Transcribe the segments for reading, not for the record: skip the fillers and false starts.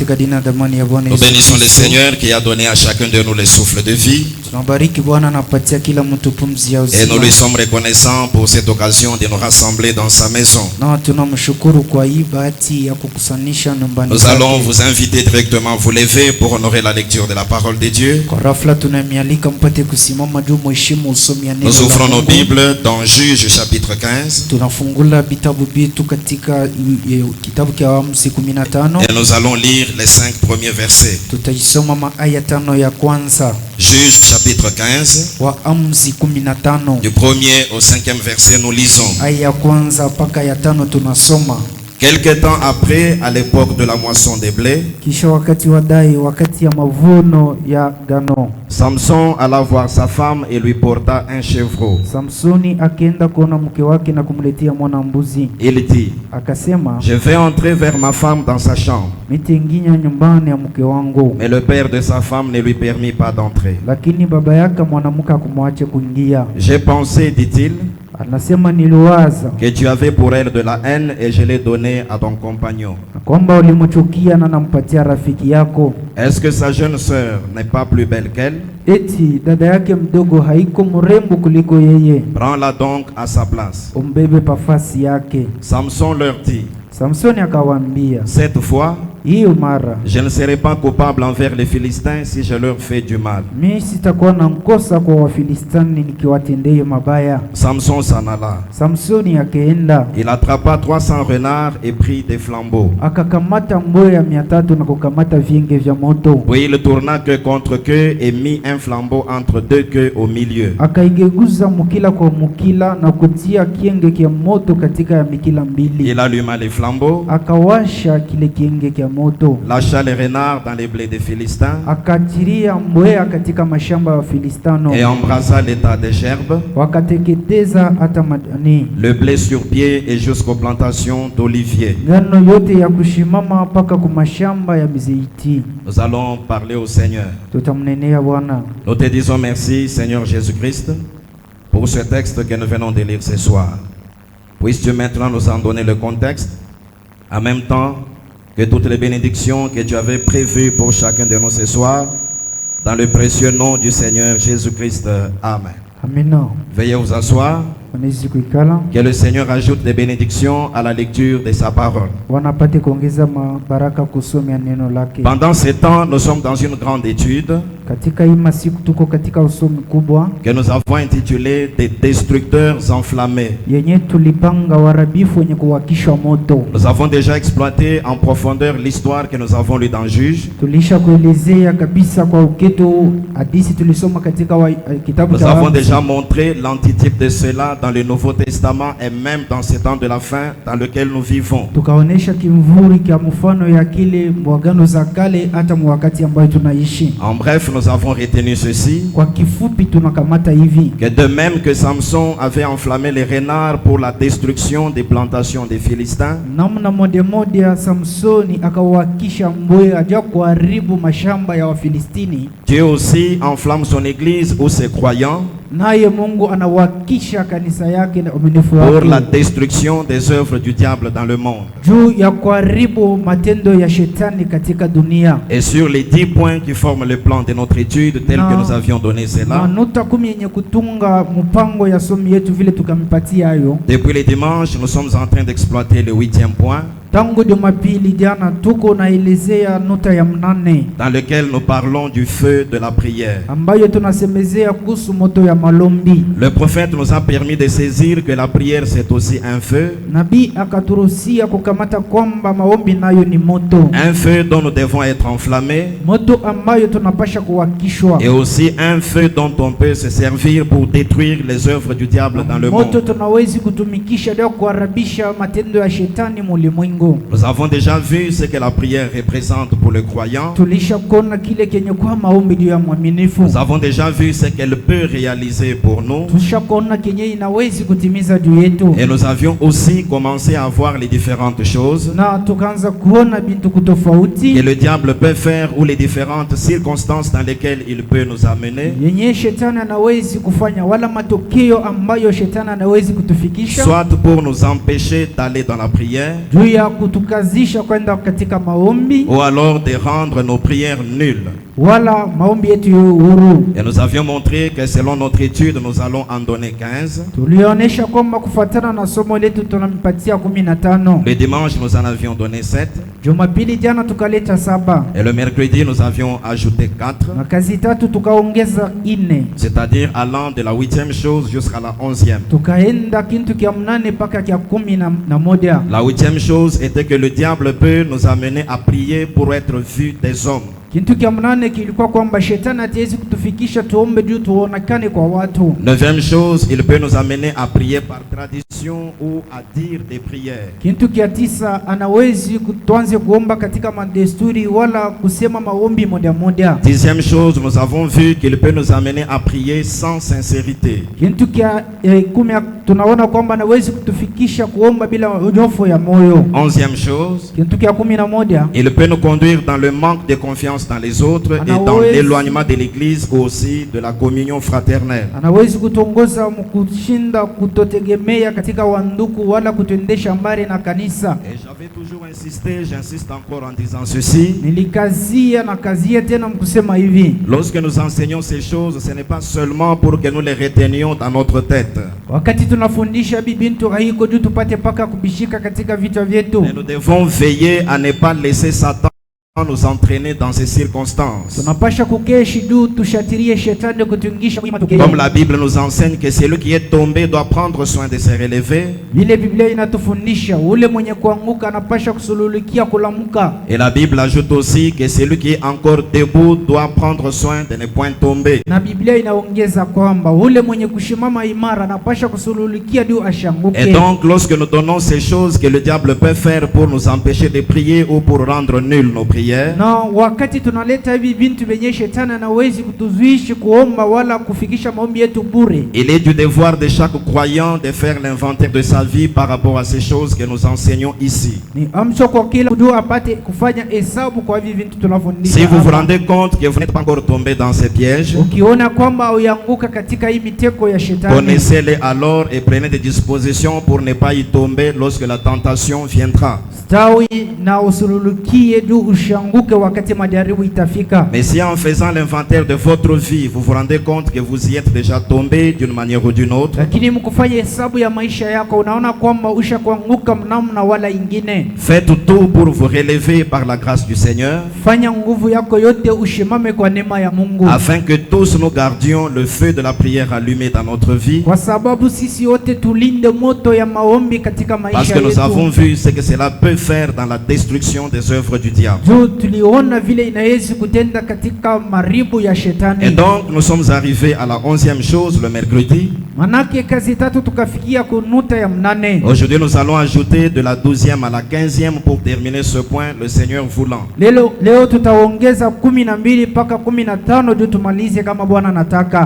Nous bénissons le Seigneur qui a donné à chacun de nous le souffle de vie. Et nous lui sommes reconnaissants pour cette occasion de nous rassembler dans sa maison. Nous allons vous inviter directement à vous lever pour honorer la lecture de la parole de Dieu. Nous ouvrons nos Bibles dans Juge chapitre 15. Et nous allons lire les 5 premiers versets. Juge chapitre 15. Du premier au 5e verset, nous lisons. Quelque temps après, à l'époque de la moisson des blés, Samson alla voir sa femme et lui porta un chevreau. Il dit, je vais entrer vers ma femme dans sa chambre. Mais le père de sa femme ne lui permit pas d'entrer. J'ai pensé, dit-il, que tu avais pour elle de la haine et je l'ai donnée à ton compagnon. Est-ce que sa jeune sœur n'est pas plus belle qu'elle? Prends-la donc à sa place. Samson leur dit, cette fois, je ne serai pas coupable envers les Philistins si je leur fais du mal. Samson s'en alla. Il attrapa 300 renards et prit des flambeaux. Puis il tourna queue contre queue et mit un flambeau entre deux queues au milieu. Il alluma les flambeaux, lâcha les renards dans les blés des Philistins et embrassa l'état des gerbes, le blé sur pied et jusqu'aux plantations d'oliviers. Nous allons parler au Seigneur. Nous te disons merci, Seigneur Jésus-Christ, pour ce texte que nous venons de lire ce soir. Puisses-tu maintenant nous en donner le contexte, en même temps que toutes les bénédictions que tu avais prévues pour chacun de nous ce soir, dans le précieux nom du Seigneur Jésus-Christ. Amen. Amen. Veuillez vous asseoir. Que le Seigneur ajoute des bénédictions à la lecture de sa parole. Pendant ce temps, nous sommes dans une grande étude que nous avons intitulée des destructeurs enflammés. Nous avons déjà exploité en profondeur l'histoire que nous avons lue dans Juge. Nous avons déjà montré l'antitype de cela dans le Nouveau Testament et même dans ce temps de la fin dans lequel nous vivons. En bref, nous avons retenu ceci, que de même que Samson avait enflammé les renards pour la destruction des plantations des Philistins, Dieu aussi enflamme son église ou ses croyants pour la destruction des œuvres du diable dans le monde. Et sur les 10 points qui forment le plan de notre étude tel que nous avions donné cela, depuis les dimanches, nous sommes en train d'exploiter le 8e point, dans lequel nous parlons du feu de la prière. Le prophète nous a permis de saisir que la prière c'est aussi un feu. Un feu dont nous devons être enflammés. Et aussi un feu dont on peut se servir pour détruire les œuvres du diable dans le monde. Nous avons déjà vu ce que la prière représente pour le croyant. Nous avons déjà vu ce qu'elle peut réaliser pour nous. Et nous avions aussi commencé à voir les différentes choses que le diable peut faire ou les différentes circonstances dans lesquelles il peut nous amener, soit pour nous empêcher d'aller dans la prière, kutukazisha kwenda katika maombi, ou alors de rendre nos prières nulles. Wala maombi yetu huru. Et nous avions montré que selon notre étude, nous allons en donner 15. Tulionyesha kwamba kufuatana na somo letu tunampatia 15. Le dimanche, nous en avions donné 7. Jumapili jana tukaleta 7. Et le mercredi, nous avions ajouté 4. Na kazi tatu tukaongeza 4. C'est-à-dire allant de la 8e chose jusqu'à la 11e. Tukaenda kintu kia 8 mpaka kia 11. La 8e chose était que le diable peut nous amener à prier pour être vu des hommes. Kintu kia 8 kilikuwa kwamba shetani hatiwezi kutufikisha tuombe juu tuonekane kwa watu. 9e chose, il peut nous amener à prier par tradition ou à dire des prières. Kintu kia 9 anawezi kutuanze kuomba katika madesturi wala kusema maombi moja moja. 10e chose, nous avons vu qu'il peut nous amener à prier sans sincérité. Kintu kia 10 tunaona kwamba anawezi kutufikisha kuomba bila unyofu ya moyo. 11e chose, kintu kia 11, il peut nous conduire dans le manque de confiance dans les autres et dans l'éloignement de l'église, aussi de la communion fraternelle. Anawezi kutongoza mkushinda kutotegemea katika wanduku wala kutuendesha mbali na kanisa. Et j'avais toujours insisté, j'insiste encore en disant ceci. Nilikazia na kazia tena mkusema hivi. Lorsque nous enseignons ces choses, ce n'est pas seulement pour que nous les retenions dans notre tête. Wakati tunafundisha bibintu haiko juu tupate paka kubishika katika vichwa vyetu. Mais nous devons veiller à ne pas laisser Satan nous entraîner dans ces circonstances. Comme la Bible nous enseigne que celui qui est tombé doit prendre soin de se relever. Et la Bible ajoute aussi que celui qui est encore debout doit prendre soin de ne point tomber. Et donc lorsque nous donnons ces choses que le diable peut faire pour nous empêcher de prier ou pour rendre nulles nos prières, no, wakati tunaleta hivi bintu benye shetani anawezi kutuzuishi kuomba wala kufikisha maombi yetu bure. Il est du devoir de chaque croyant de faire l'inventaire de sa vie par rapport à ces choses que nous enseignons ici. Ni amsho kwa kila mtu apate kufanya hesabu kwa hivi bintu tunafundisha. Si vous vous rendez compte que vous n'êtes pas encore tombé dans ces pièges, ukiona kwamba uyanguka katika hii miteko ya shetani, connaissez-les alors et prenez des dispositions pour ne pas y tomber lorsque la tentation viendra. Stawi na usululukie du ushanguke wakati majaribu itafika. Mais si en faisant l'inventaire de votre vie, vous vous rendez compte que vous y êtes déjà tombé d'une manière ou d'une autre, lakini mkufanya hesabu ya maisha yako unaona kwamba ushakuanguka namna wala ingine, faites tout pour vous relever par la grâce du Seigneur, fanya nguvu yako yote ushimame kwa neema ya Mungu, afin que tous nous gardions le feu de la prière allumé dans notre vie. Kwa sababu sisi wote tulinde moto ya maombi katika maisha yetu. Parce que nous avons vu ce que cela peut faire dans la destruction des œuvres du diable. Et donc nous sommes arrivés à la 11e chose le mercredi. Aujourd'hui nous allons ajouter de la 12e à la 15e pour terminer ce point, le Seigneur voulant.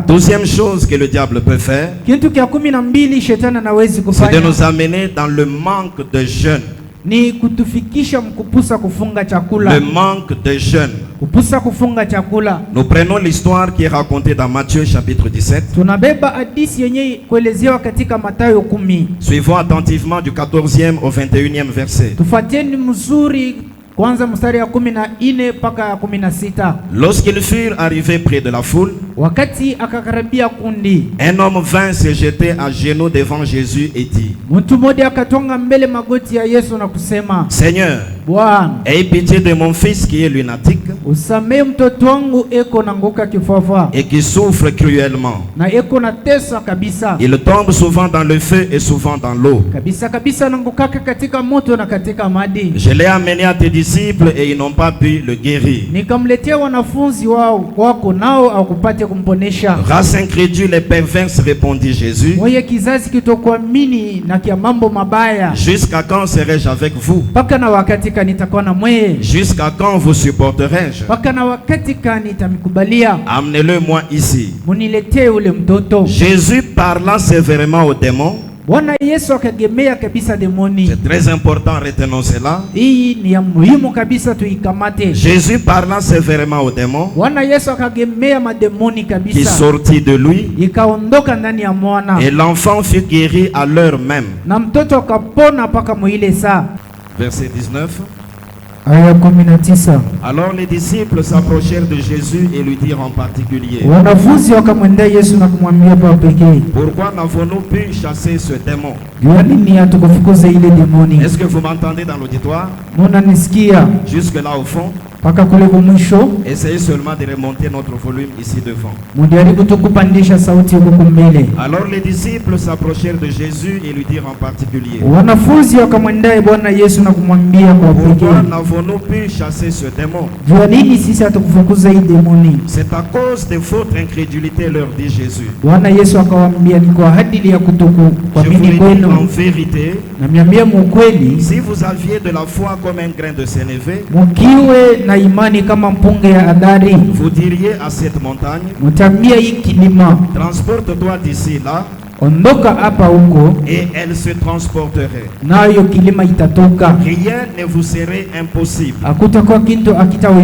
12e chose que le diable peut faire, c'est de nous amener dans le manque de jeûne. Ni kutufikisha mkupusa kufunga chakula. Le manque de jeûne. Kupusa kufunga chakula. Nous prenons l'histoire qui est racontée dans Matthieu chapitre 17. Tunabeba hadithi yenye kuelezewa katika Mathayo 10. Suivons attentivement du 14e au 21e verset. Tufuateni mzuri kwanza mstari ya 14 mpaka ya 16. Lorsqu'ils furent arrivés près de la foule, wakati akakaribia kundi, un homme vint se jeter à genoux devant Jésus et dit, mtu mmoja akatonga mbele magoti ya Yesu na kusema, Seigneur, Bwana, aie pitié de mon fils qui est lunatique usamee mtoto wangu eko nanguka kifafa et qui souffre cruellement. na eko na tesa kabisa. Il tombe souvent dans le feu et souvent dans l'eau. Kabisa kabisa nangukaka katika moto na katika maji. Je l'ai amené à tes disciples et ils n'ont pas pu le guérir. Nikamletea wanafunzi wako nao akupate kumponesha. Race incrédule et perverse, répondit Jésus. Moye kizazi kitokuamini na kia mambo mabaya. Jusqu'à quand serai-je avec vous? Paka na wakati kani nitakuwa na mweye. Jusqu'à quand vous supporterai-je? Paka na wakati kani nitamkubalia. Amenez-le moi ici. Muniletee ule mtoto. Jésus parla sévèrement aux démons. Bwana Yesu akagemea kabisa demoni. C'est très important, retenons cela. Hii ni ya muhimu kabisa tuikamate. Jésus parla sévèrement aux démons. Bwana Yesu akagemea mademoni kabisa. Qui sortit de lui. Ikaondoka ndani ya mwana. Et l'enfant fut guéri à l'heure même. Na mtoto akapona paka mwile saa. Verset 19. Aya 19. Alors les disciples s'approchèrent de Jésus et lui dirent en particulier: Wanafunzi wakamwendea Yesu na kumwambia kwa pekee, pourquoi n'avons-nous pu chasser ce démon? Est-ce que vous m'entendez dans l'auditoire? Jusque là au fond. Essayez seulement de remonter notre volume ici devant. Alors les disciples s'approchèrent de Jésus et lui dirent en particulier: pourquoi n'avons-nous pu chasser ce démon? C'est à cause de votre incrédulité, leur dit Jésus. Je vous le dis en vérité, si vous aviez de la foi comme un grain de sénévé, vous diriez à cette montagne: transporte-toi d'ici là, et elle se transporterait. Rien ne vous serait impossible. Je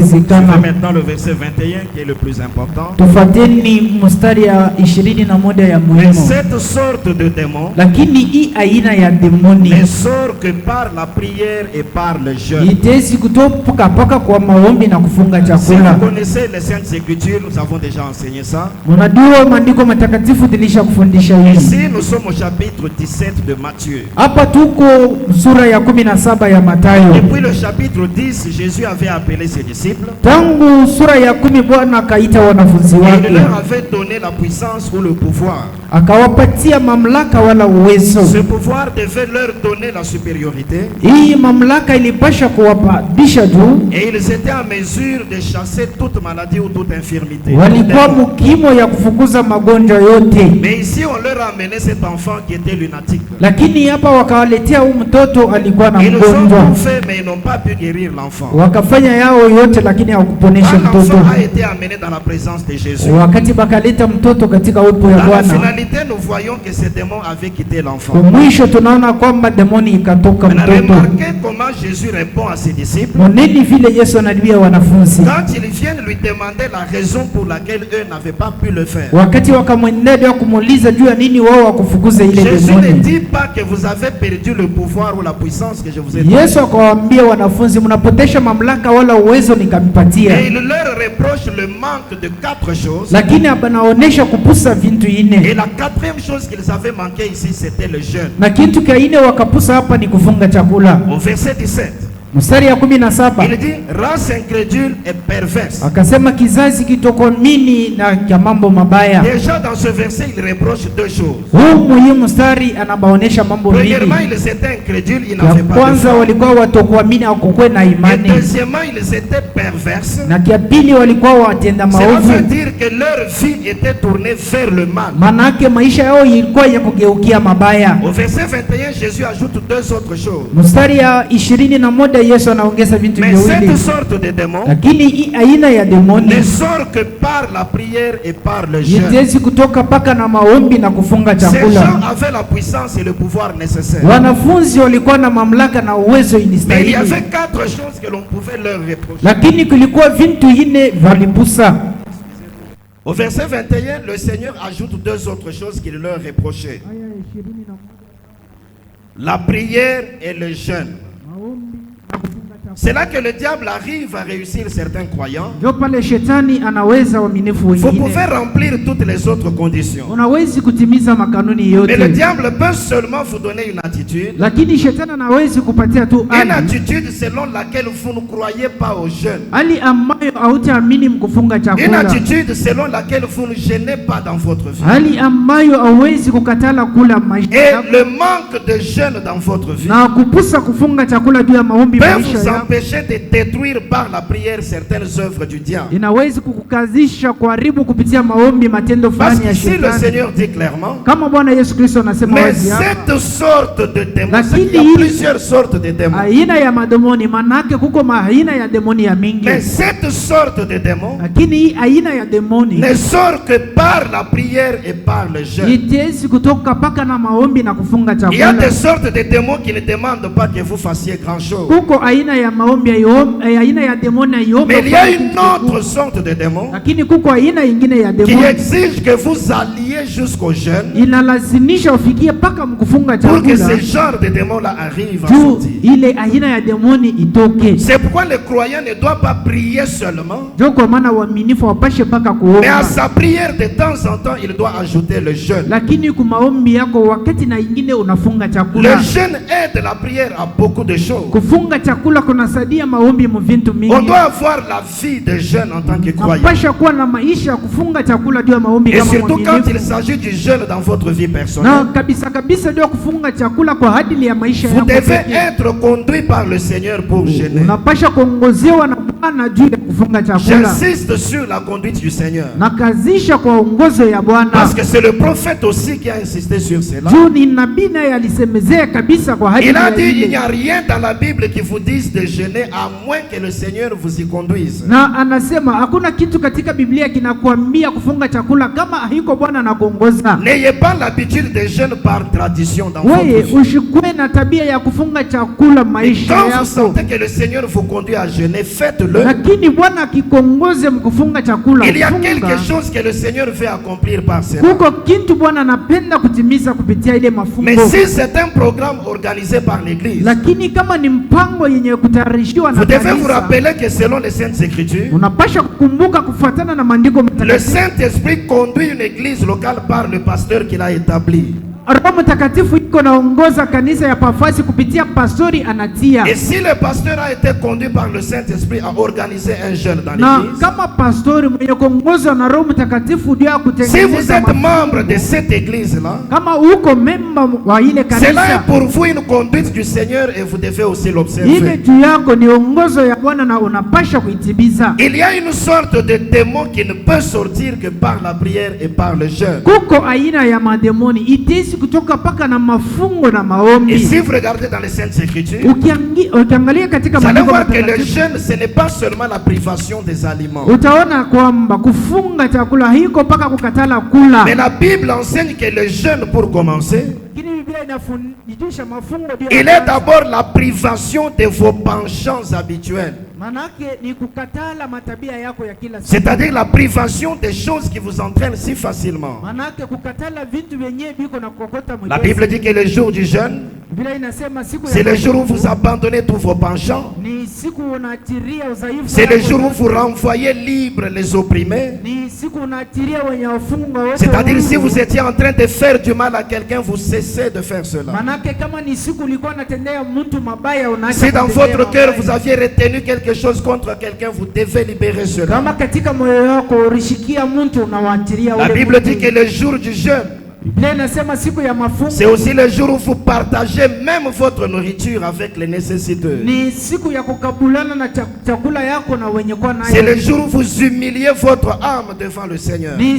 fais maintenant le verset 21 qui est le plus important. Mais cette sorte de démon ne sort que par la prière et par le jeûne. Si vous connaissez les Saintes Écritures, nous avons déjà enseigné ça. Ici, nous sommes au chapitre 17 de Matthieu. Depuis le chapitre 10, Jésus avait appelé ses disciples. Et il leur avait donné la puissance ou le pouvoir. Ce pouvoir devait leur donner la supériorité. Et ils étaient en mesure de chasser toute maladie ou toute infirmité. Mais ici, on leur a amené cet enfant qui était lunatique. Ils nous ont tout fait, mais ils n'ont pas pu guérir l'enfant. L'enfant a été amené dans la présence de Jésus. Dans la finalité, nous voyons que ce démon avait quitté l'enfant. Remarquez comment Jésus répond à ses disciples. Quand ils viennent lui demander la raison pour laquelle eux n'avaient pas pu le faire. Jésus ne dit pas que vous avez perdu le pouvoir ou la puissance que je vous ai donné. Et il leur reproche le manque de 4 choses. Et la 4e chose qu'ils avaient manqué ici, c'était le jeûne. Au verset 17. Il dit race incrédule et perverse. Déjà dans ce verset, il reproche 2 choses. Premièrement, ils étaient incrédules, ils n'avaient pas de foi. Et deuxièmement, ils étaient perverses. Cela veut dire que leur vie était tournée vers le mal. Au verset 21, Jésus ajoute 2 autres choses. Mais cette sorte de démon ne sort que par la prière et par le jeûne. Ces gens avaient la puissance et le pouvoir nécessaires. Mais il y avait 4 choses que l'on pouvait leur reprocher. Au verset 21, le Seigneur ajoute 2 autres choses qu'il leur reprochait: la prière et le jeûne. C'est là que le diable arrive à réussir certains croyants. Vous pouvez remplir toutes les autres conditions. Mais le diable peut seulement vous donner une attitude. Une attitude selon laquelle vous ne croyez pas aux jeunes. Une attitude selon laquelle vous ne gênez pas dans votre vie. Et le manque de jeûne dans votre vie peut vous empêcher de détruire par la prière certaines œuvres du diable. Parce qu'ici le Seigneur dit clairement: mais cette sorte de démon, il y a plusieurs sortes de démons. Mais cette sorte de démon ne sort que par la prière et par le jeûne. Il y a des sortes de démons qui ne demandent pas que vous fassiez grand chose. Mais il y a une autre sorte de démon qui exige que vous alliez prier jusqu'au jeûne inalazimisha ufikie paka mkufunga chakula pour que ce genre de démon-là arrive à sortir. Ile aina ya demoni itoke. C'est pourquoi le croyant ne doit pas prier seulement, Joko maana waaminifu wapashe paka kuomba. Mais à sa prière de temps en temps, il doit ajouter le jeûne. Lakini kumaombi yako wakati na ingine unafunga chakula. Le jeûne aide la prière à beaucoup de choses. Kufunga chakula kunasaidia maombi mvintu mingi. On doit avoir la vie de jeûne en tant que croyant. Pasha kuwa na maisha kufunga chakula ndio maombi kama mwaminifu. Et surtout quand il s'agit du jeûne dans votre vie personnelle. Na kabisa ndio kufunga chakula kwa hadili ya maisha yako. Vous devez être conduit par le Seigneur pour jeûner. Unapasha kuongozewa na Bwana juu ya kufunga chakula. J'insiste sur la conduite du Seigneur. Nakazisha kwa ongozo ya Bwana. Parce que c'est le prophète aussi qui a insisté sur cela. Juu ni nabii naye alisemezea kabisa kwa hadili. Il a dit il n'y a rien dans la Bible qui vous dise de jeûner à moins que le Seigneur vous y conduise. Na anasema hakuna kitu katika Biblia kinakuambia kufunga chakula kama haiko Bwana anakuongoza. N'ayez pas l'habitude de jeûner par tradition dans votre vie. Wewe ushikwe na tabia ya kufunga chakula maisha yako. Quand vous sentez que le Seigneur vous conduit à jeûner, faites-le. Lakini Bwana akikuongoze mkufunga chakula. Il y a quelque chose que le Seigneur veut accomplir par cela. Kuko kitu Bwana anapenda kutimiza kupitia ile mafungo. Mais si c'est un programme organisé par l'église, lakini kama ni mpango yenye kutayarishiwa na vous devez vous rappeler que selon les Saintes Écritures, unapasha kukumbuka kufuatana na maandiko matakatifu. Le Saint-Esprit conduit une église locale par le pasteur qu'il a établi. Roho Mtakatifu iko naongoza kanisa ya Pafasi kupitia pastori anatia. Et si le pasteur a été conduit par le Saint-Esprit à organiser un jeûne dans l'église, kama pastori mwenye kuongozwa na Roho Mtakatifu ndio kutengeneza. Si vous êtes membre de cette église là, kama uko memba wa ile kanisa, cela est pour vous une conduite du Seigneur et vous devez aussi l'observer. Ile juu yako ni ongozo ya Bwana na unapasha kuitibiza. Il y a une sorte de démon qui ne peut sortir que par la prière et par le jeûne. Kuko aina ya mademoni itesi kutoka paka na mafungo na maombi. Et si vous regardez dans les Saintes Écritures, ukiangalia katika vous allez voir que le jeûne ce n'est pas seulement la privation des aliments. Utaona kwamba kufunga chakula hiko paka kukatala kula. Mais la Bible enseigne que le jeûne, pour commencer, il est d'abord la privation de vos penchants habituels. C'est-à-dire la privation des choses qui vous entraînent si facilement. La Bible dit que le jour du jeûne, c'est le jour où vous abandonnez tous vos penchants. C'est le jour où vous renvoyez libres les opprimés. C'est-à-dire si vous étiez en train de faire du mal à quelqu'un, vous cessez de faire cela. Si dans votre cœur vous aviez retenu quelque chose contre quelqu'un, vous devez libérer cela. La Bible dit que le jour du jeûne, c'est aussi le jour où vous partagez même votre nourriture avec les nécessiteux. C'est le jour où vous humiliez votre âme devant le Seigneur. Et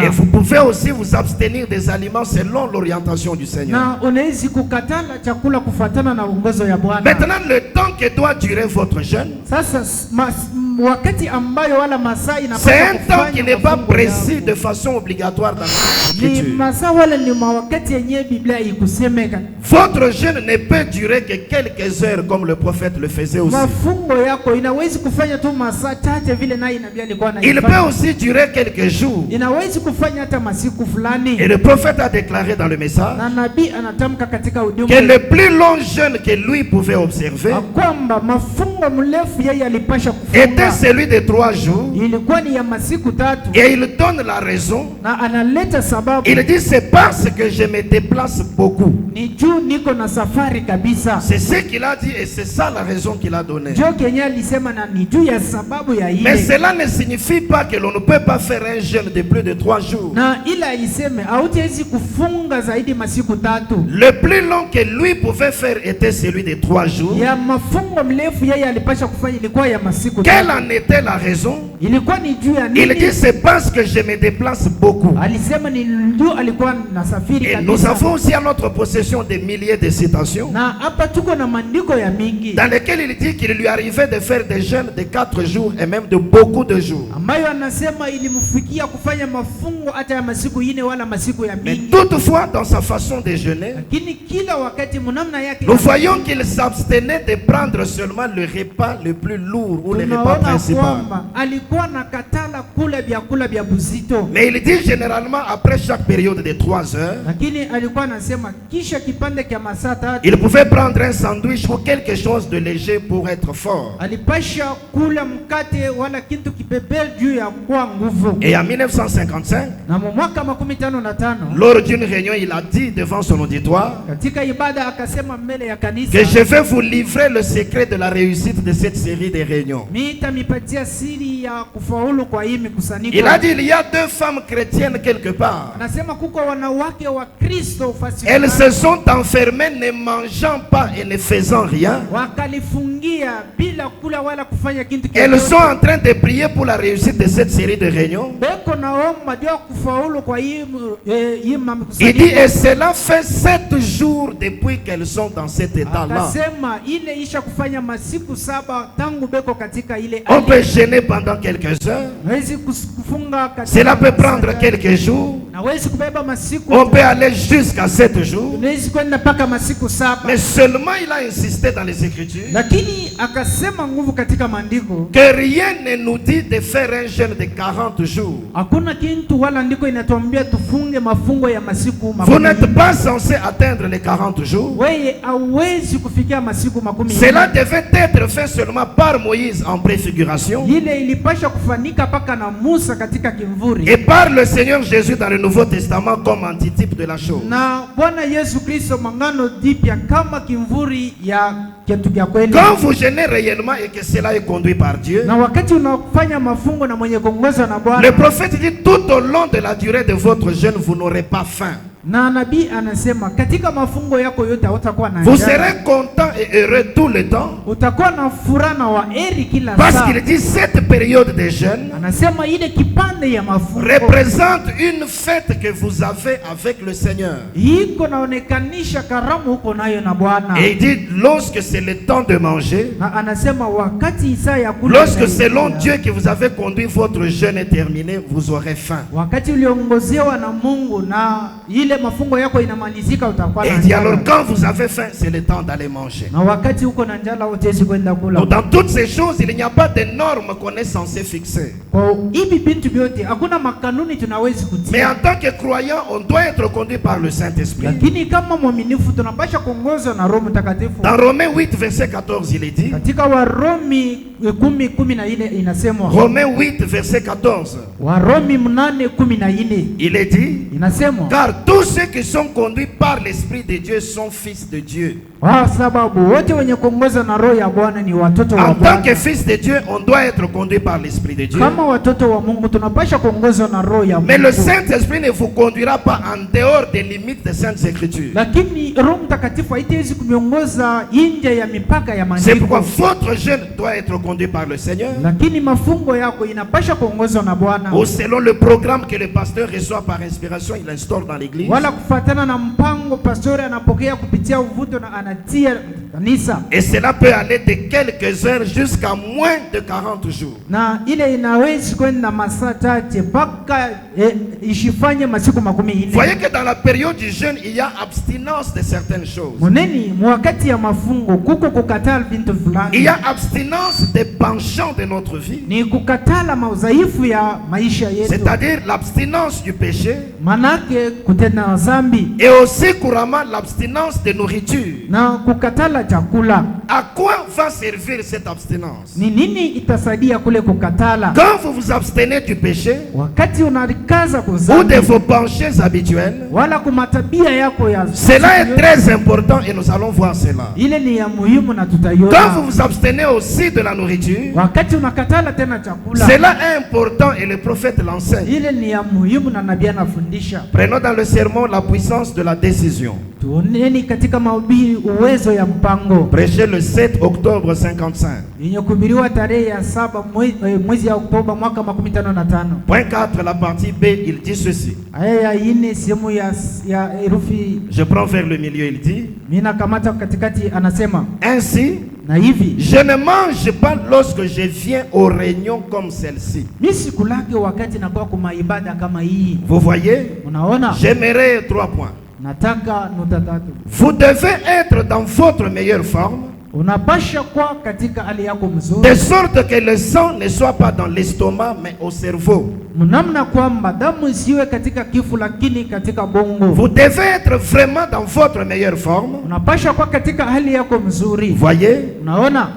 vous pouvez aussi vous abstenir des aliments selon l'orientation du Seigneur. Maintenant, le temps que doit durer votre jeûne, c'est un temps qui n'est pas précis de façon obligatoire dans l'Écriture. Votre jeûne ne peut durer que quelques heures comme le prophète le faisait aussi. Il peut aussi durer quelques jours. Et le prophète a déclaré dans le message que le plus long jeûne que lui pouvait observer était celui de 3 jours. Et il donne la raison. Il dit c'est parce que je me déplace beaucoup. C'est ce qu'il a dit et c'est ça la raison qu'il a donnée. Mais cela ne signifie pas que l'on ne peut pas faire un jeûne de plus de 3 jours. Le plus long que lui pouvait faire était celui de 3 jours. Quelle en était la raison? Il dit c'est parce que je me déplace beaucoup. Et nous avons aussi à notre possession des milliers de citations dans lesquelles il dit qu'il lui arrivait de faire des jeûnes de 4 jours et même de beaucoup de jours. Mais toutefois dans sa façon de jeûner, nous voyons qu'il s'abstenait de prendre seulement le repas le plus lourd ou le repas principal. Mais il dit généralement après chaque période de 3 heures, il pouvait prendre un sandwich ou quelque chose de léger pour être fort. Et en 1955, lors d'une réunion, il a dit devant son auditoire que je vais vous livrer le secret de la réussite de cette série de réunions. Il a dit il y a 2 femmes chrétiennes quelque part. Elles se sont enfermées ne mangeant pas et ne faisant rien. Elles sont en train de prier pour la réussite de cette série de réunions. Il dit et cela fait 7 jours depuis qu'elles sont dans cet état-là. On peut jeûner pendant quelques heures. Cela peut prendre quelques jours. On peut aller jusqu'à 7 jours. Mais seulement il a insisté dans les Écritures que rien ne nous dit de faire un jeûne de 40 jours. Vous n'êtes pas censé atteindre les 40 jours. Cela devait être fait seulement par Moïse en préfiguration et par le Seigneur Jésus dans le Nouveau Testament comme antitype de la chose. Quand vous jeûnez réellement et que cela est conduit par Dieu, le prophète dit tout au long de la durée de votre jeûne, vous n'aurez pas faim. Vous serez content et heureux tout le temps. Parce qu'il dit cette période de jeûne représente une fête que vous avez avec le Seigneur. Et il dit lorsque c'est le temps de manger, lorsque selon Dieu que vous avez conduit votre jeûne est terminé, vous aurez faim. Et il dit alors quand vous avez faim, c'est le temps d'aller manger. Donc, dans toutes ces choses, il n'y a pas de normes qu'on est censé fixer. Mais en tant que croyant, on doit être conduit par le Saint-Esprit. Dans Romains 8 verset 14 il est dit, Romains 8 verset 14 il est dit, car tous ceux qui sont conduits par l'Esprit de Dieu sont fils de Dieu. En tant que fils de Dieu, on doit être conduit par l'Esprit de Dieu. Mais le Saint-Esprit ne vous conduira pas en dehors des limites des Saintes Écritures. C'est pourquoi votre jeûne doit être conduit par le Seigneur, ou selon le programme que le pasteur reçoit par inspiration, il instaure dans l'église. Et cela peut aller de quelques heures jusqu'à moins de 40 jours. Voyez que dans la période du jeûne, il y a abstinence de certaines choses. Il y a abstinence des penchants de notre vie. C'est-à-dire l'abstinence du péché. Et aussi couramment l'abstinence de nourriture. À quoi va servir cette abstinence? Quand vous vous abstenez du péché ou de vos penchants habituels, cela est très important et nous allons voir cela. Quand vous vous abstenez aussi de la nourriture, cela est important et le prophète l'enseigne. Prenons dans le sermon la puissance de la décision. Prêché le 7 octobre 55. Point 4, la partie B, il dit ceci. Je prends vers le milieu, il dit, ainsi, je ne mange pas lorsque je viens aux réunions comme celle-ci. Vous voyez, j'aimerais 3 points. Vous devez être dans votre meilleure forme De sorte que le sang ne soit pas dans l'estomac mais au cerveau. Vous devez être vraiment dans votre meilleure forme. Voyez?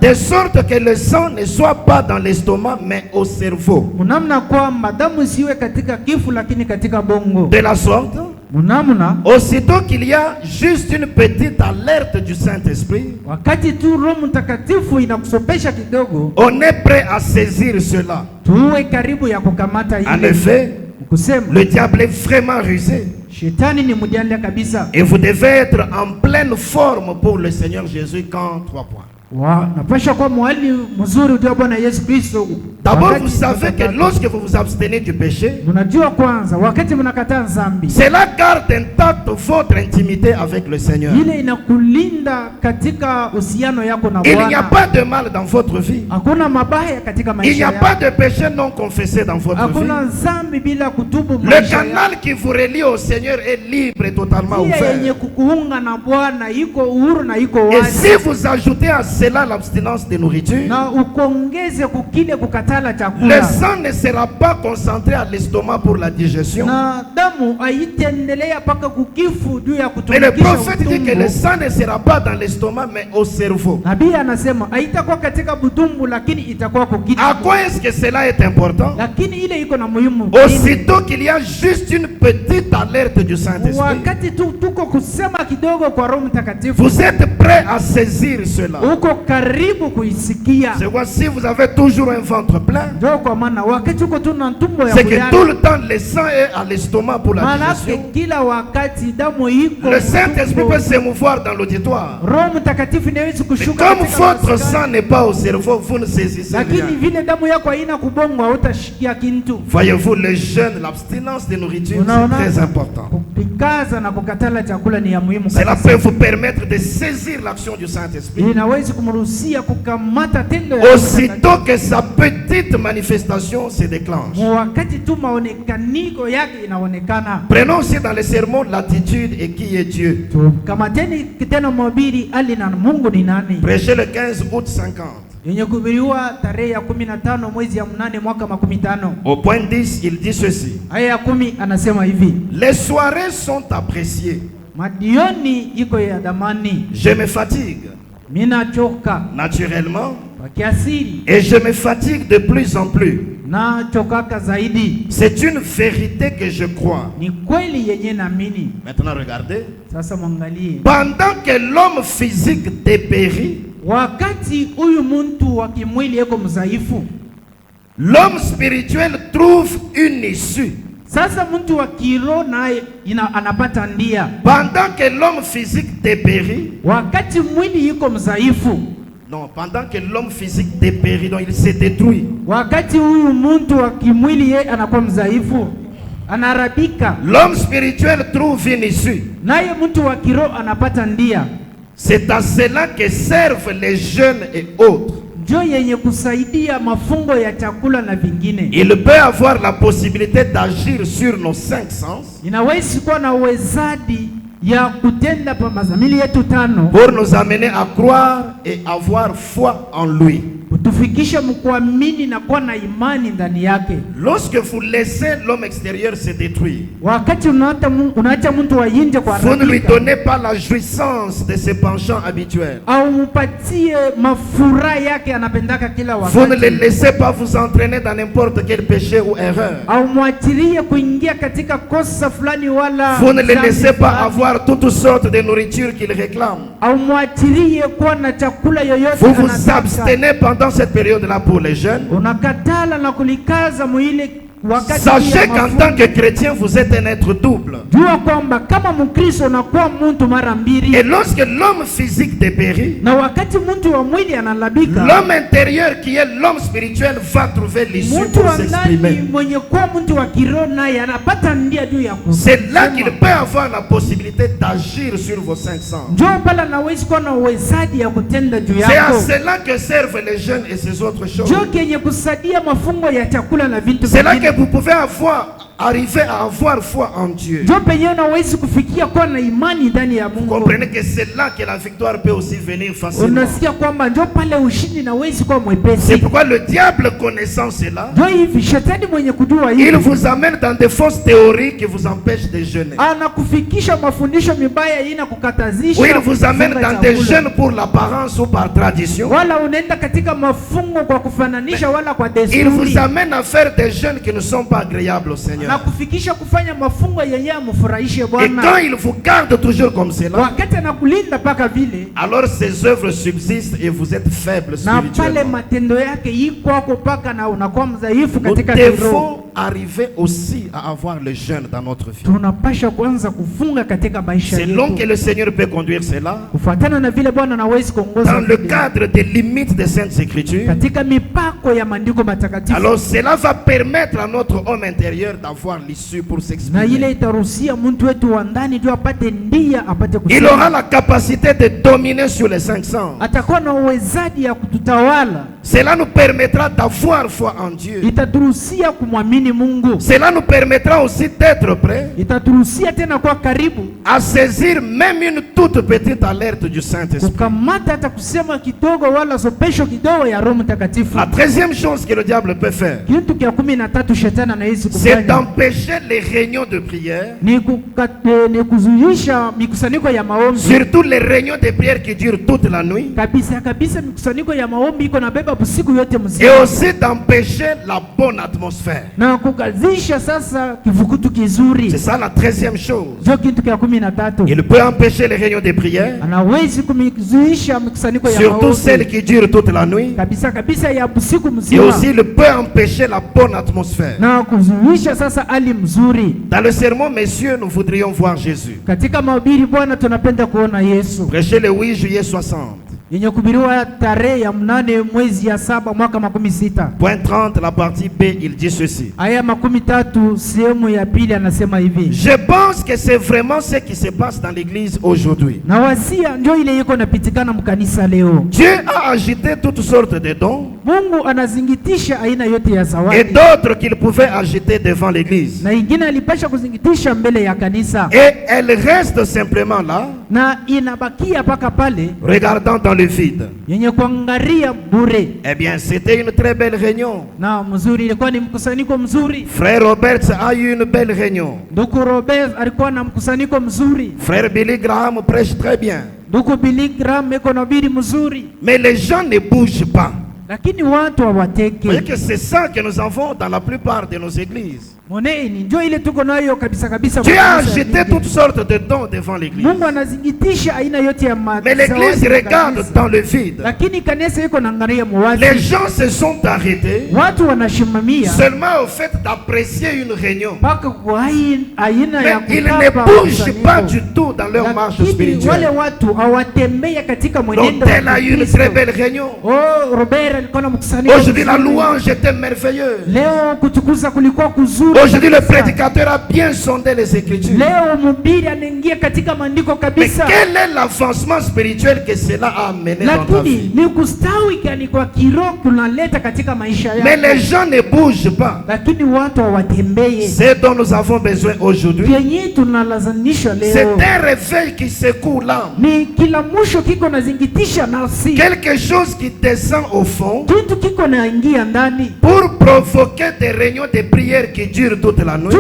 De sorte que le sang ne soit pas dans l'estomac mais au cerveau. De la sorte, aussitôt qu'il y a juste une petite alerte du Saint-Esprit, on est prêt à saisir cela. En effet, le diable est vraiment rusé. Et vous devez être en pleine forme pour le Seigneur Jésus quand 3 points. D'abord, vous savez que lorsque vous vous abstenez du péché, cela garde intacte votre intimité avec le Seigneur. Il n'y a pas de mal dans votre vie. Il n'y a pas de péché non confessé dans votre vie. Le canal qui vous relie au Seigneur est libre et totalement ouvert. Et si vous ajoutez à cela l'abstinence de nourriture, le sang ne sera pas concentré à l'estomac pour la digestion. Mais le prophète dit que le sang ne sera pas dans l'estomac mais au cerveau. À quoi est-ce que cela est important? Aussitôt qu'il y a juste une petite alerte du Saint-Esprit, vous êtes prêt à saisir cela. C'est quoi? Si vous avez toujours un ventre plein, c'est que tout le temps le sang est à l'estomac pour la digestion. Le Saint-Esprit peut s'émouvoir dans l'auditoire. Mais comme votre sang n'est pas au cerveau, vous ne saisissez rien. Voyez-vous, le jeûne, l'abstinence de nourriture, c'est très important. Cela peut vous permettre de saisir l'action du Saint-Esprit. Aussitôt que sa petite manifestation se déclenche. Prenons aussi dans les sermons l'attitude et qui est Dieu. Prêchez le 15 août 50. Au point 10, il dit ceci. Les soirées sont appréciées. Je me fatigue naturellement et je me fatigue de plus en plus. C'est une vérité que je crois. Maintenant regardez. Pendant que l'homme physique dépérit, l'homme spirituel trouve une issue. Pendant que l'homme physique dépérit, non, pendant que l'homme physique dépérit, donc il se détruit. L'homme spirituel trouve une issue. C'est à cela que servent les jeunes et autres. Il peut avoir la possibilité d'agir sur nos 5 sens pour nous amener à croire et avoir foi en lui. Lorsque vous laissez l'homme extérieur se détruire, vous ne lui donnez pas la jouissance de ses penchants habituels. Vous ne le laissez pas vous entraîner dans n'importe quel péché ou erreur. Vous ne le laissez pas avoir toutes sortes de nourriture qu'il réclame. Vous vous abstenez pendant cette période-là pour les jeunes. Sachez qu'en tant que chrétien, vous êtes un être double. Et lorsque l'homme physique dépérit, l'homme intérieur qui est l'homme spirituel va trouver l'issue pour s'exprimer. C'est là qu'il peut avoir la possibilité d'agir sur vos 5 sens. C'est à cela que servent les jeunes et ces autres choses. C'est là que vous pouvez arriver à avoir foi en Dieu. Vous comprenez que c'est là que la victoire peut aussi venir facilement. C'est pourquoi le diable, connaissant cela, il vous amène dans des fausses théories qui vous empêchent de jeûner. Ou il vous amène dans des jeûnes pour l'apparence ou par tradition. Il vous amène à faire des jeûnes qui ne sont pas agréables au Seigneur. Et quand il vous garde toujours comme cela, alors ses œuvres subsistent et vous êtes faible spirituellement. Nous devons arriver aussi à avoir le jeûne dans notre vie. Selon que le Seigneur peut conduire cela, dans le cadre des limites des Saintes Écritures, alors cela va permettre à notre homme intérieur d'avoir l'issue pour s'exprimer. Il aura la capacité de dominer sur les 5 sens. Cela nous permettra d'avoir foi en Dieu. Cela nous permettra aussi d'être prêts à saisir même une toute petite alerte du Saint-Esprit. La 13e chose que le diable peut faire, c'est d'empêcher les réunions de prière, surtout les réunions de prière qui durent toute la nuit, et aussi d'empêcher la bonne atmosphère. C'est ça la 13e chose. Il peut empêcher les réunions de prière, surtout celles qui durent toute la nuit, et aussi il peut empêcher la bonne atmosphère. Dans le sermon, messieurs, nous voudrions voir Jésus. Prêcher le 8 juillet 60. Point 30, la partie B, il dit ceci. Je pense que c'est vraiment ce qui se passe dans l'église aujourd'hui. Dieu a agité toutes sortes de dons et d'autres qu'il pouvait agiter devant l'église. Et elle reste simplement là, regardant dans le vide. Eh bien, c'était une très belle réunion. Frère Robert a eu une belle réunion. Frère Billy Graham prêche très bien. Mais les gens ne bougent pas. Vous voyez que c'est ça que nous avons dans la plupart de nos églises. Dieu a jeté toutes sortes de dons devant l'église. Mais l'église regarde dans le vide. Les gens se sont arrêtés seulement au fait d'apprécier une réunion. Mais ils ne bougent pas du tout dans leur marche spirituelle. Donc elle a eu une très belle réunion. Aujourd'hui la louange était merveilleuse. Aujourd'hui le prédicateur a bien sondé les Écritures. Mais quel est l'avancement spirituel que cela a amené dans ta vie? Mais les gens ne bougent pas. C'est dont nous avons besoin aujourd'hui. C'est un réveil qui secoue l'âme. Quelque chose qui descend au fond pour provoquer des réunions de prière qui durent toute la nuit,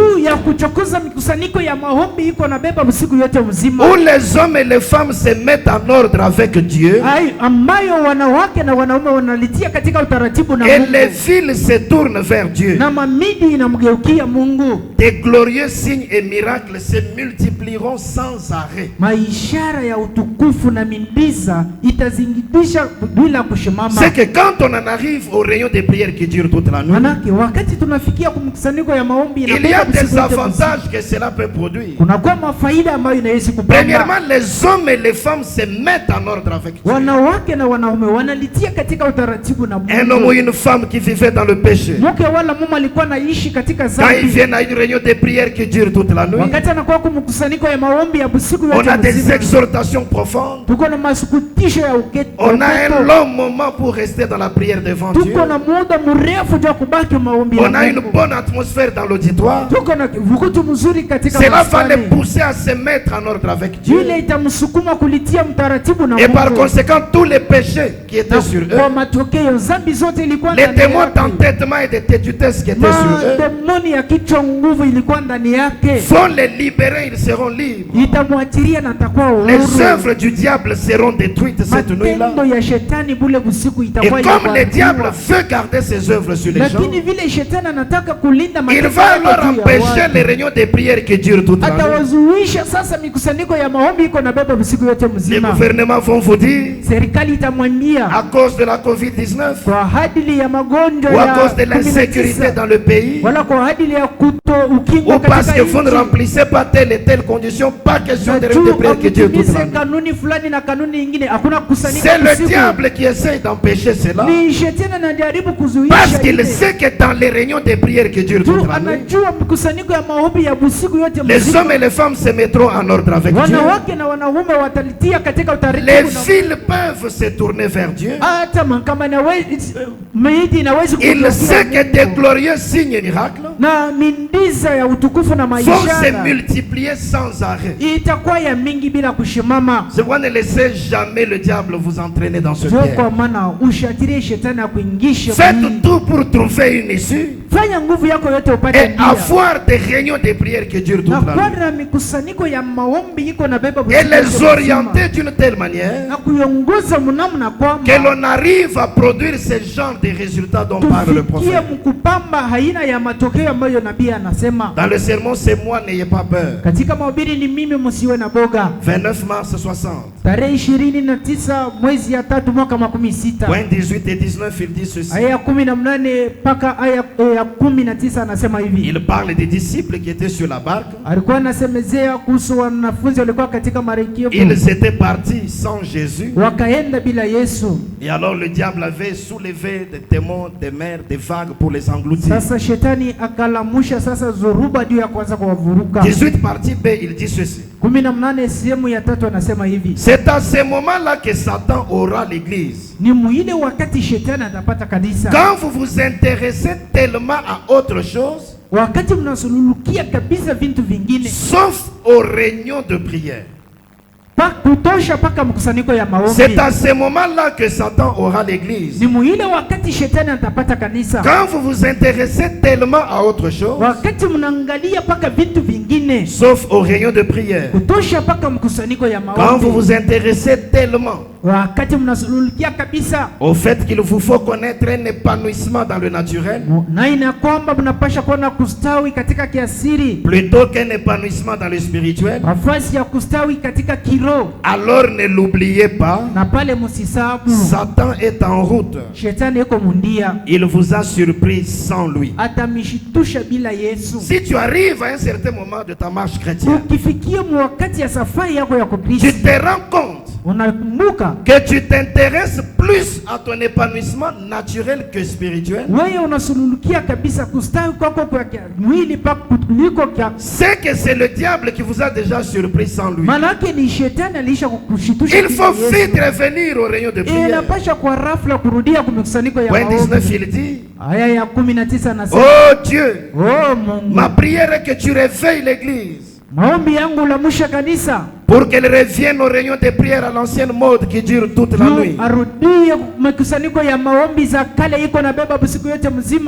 où les hommes et les femmes se mettent en ordre avec Dieu et les villes se tournent vers Dieu. Des glorieux signes et miracles se multiplieront sans arrêt. C'est que quand on en arrive aux réunions de prière qui durent toute la nuit, il y a des avantages que cela peut produire. Premièrement, les hommes et les femmes se mettent en ordre avec Dieu. Un homme ou une femme qui vivait dans le péché, quand ils viennent à une réunion de prière qui dure toute la nuit, On a des exhortations profondes. On a un long moment pour rester dans la prière devant Dieu. On a une bonne atmosphère dans l'auditoire. Cela va les pousser à se mettre en ordre avec Dieu. Et par conséquent, tous les péchés qui étaient sur eux, les démons d'entêtement et de têtudesse qui étaient sur eux, vont les libérer, ils seront libres. Les œuvres du diable seront détruites cette nuit-là. Et comme le diable veut garder ses œuvres sur les gens, il va alors empêcher les réunions de prière qui durent toute la nuit. Les gouvernements vont vous dire, à cause de la COVID-19 ou à cause de l'insécurité dans le pays, ou parce que vous ne remplissez pas telle et telle condition, pas question de réunion de prière qui dure toute la nuit. C'est le diable qui essaie d'empêcher cela, parce qu'il sait que dans les réunions de prière qui durent toute la nuit, les hommes et les femmes se mettront en ordre avec Dieu. Les villes peuvent se tourner vers Dieu. Il sait que des glorieux signes et miracles vont se multiplier sans arrêt. C'est pourquoi ne laissez jamais le diable vous entraîner dans ce piège. Faites tout pour trouver une issue et avoir des réunions de prière qui durent toute la nuit. Et les orienter d'une telle manière que l'on arrive à produire ce genre de résultats dont parle le prophète. Dans le sermon, c'est moi, n'ayez pas peur. 29 mars 60. Point 18 et 19, il dit ceci. Il parle des disciples qui étaient sur la barque. Ils étaient partis sans Jésus. Et alors le diable avait soulevé des démons, des mers, des vagues pour les engloutir. 18 partie B, il dit ceci. C'est à ce moment-là que Satan aura l'église. Quand vous vous intéressez tellement à autre chose, sauf aux réunions de prière, c'est à ce moment-là que Satan aura l'église. Quand vous vous intéressez tellement à autre chose, sauf aux réunions de prière, quand vous vous intéressez tellement au fait qu'il vous faut connaître un épanouissement dans le naturel plutôt qu'un épanouissement dans le spirituel, alors ne l'oubliez pas, Satan est en route. Il vous a surpris sans lui. Si tu arrives à un certain moment de ta marche chrétienne, tu te rends compte que tu t'intéresses plus à ton épanouissement naturel que spirituel, c'est que c'est le diable qui vous a déjà surpris sans lui. Il faut vite revenir au rayon de prière. Point 19, il dit, oh Dieu, ma prière est que tu réveilles l'église pour qu'elle revienne au rayon de prière à l'ancienne mode qui dure toute la nuit.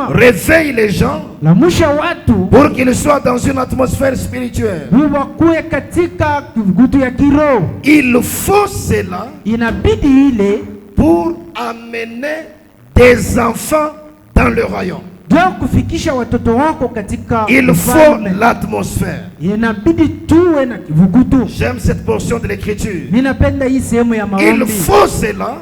Réveille les gens pour qu'ils soient dans une atmosphère spirituelle. Il faut cela pour amener des enfants dans le royaume. Il faut l'atmosphère. J'aime cette portion de l'écriture. Il faut cela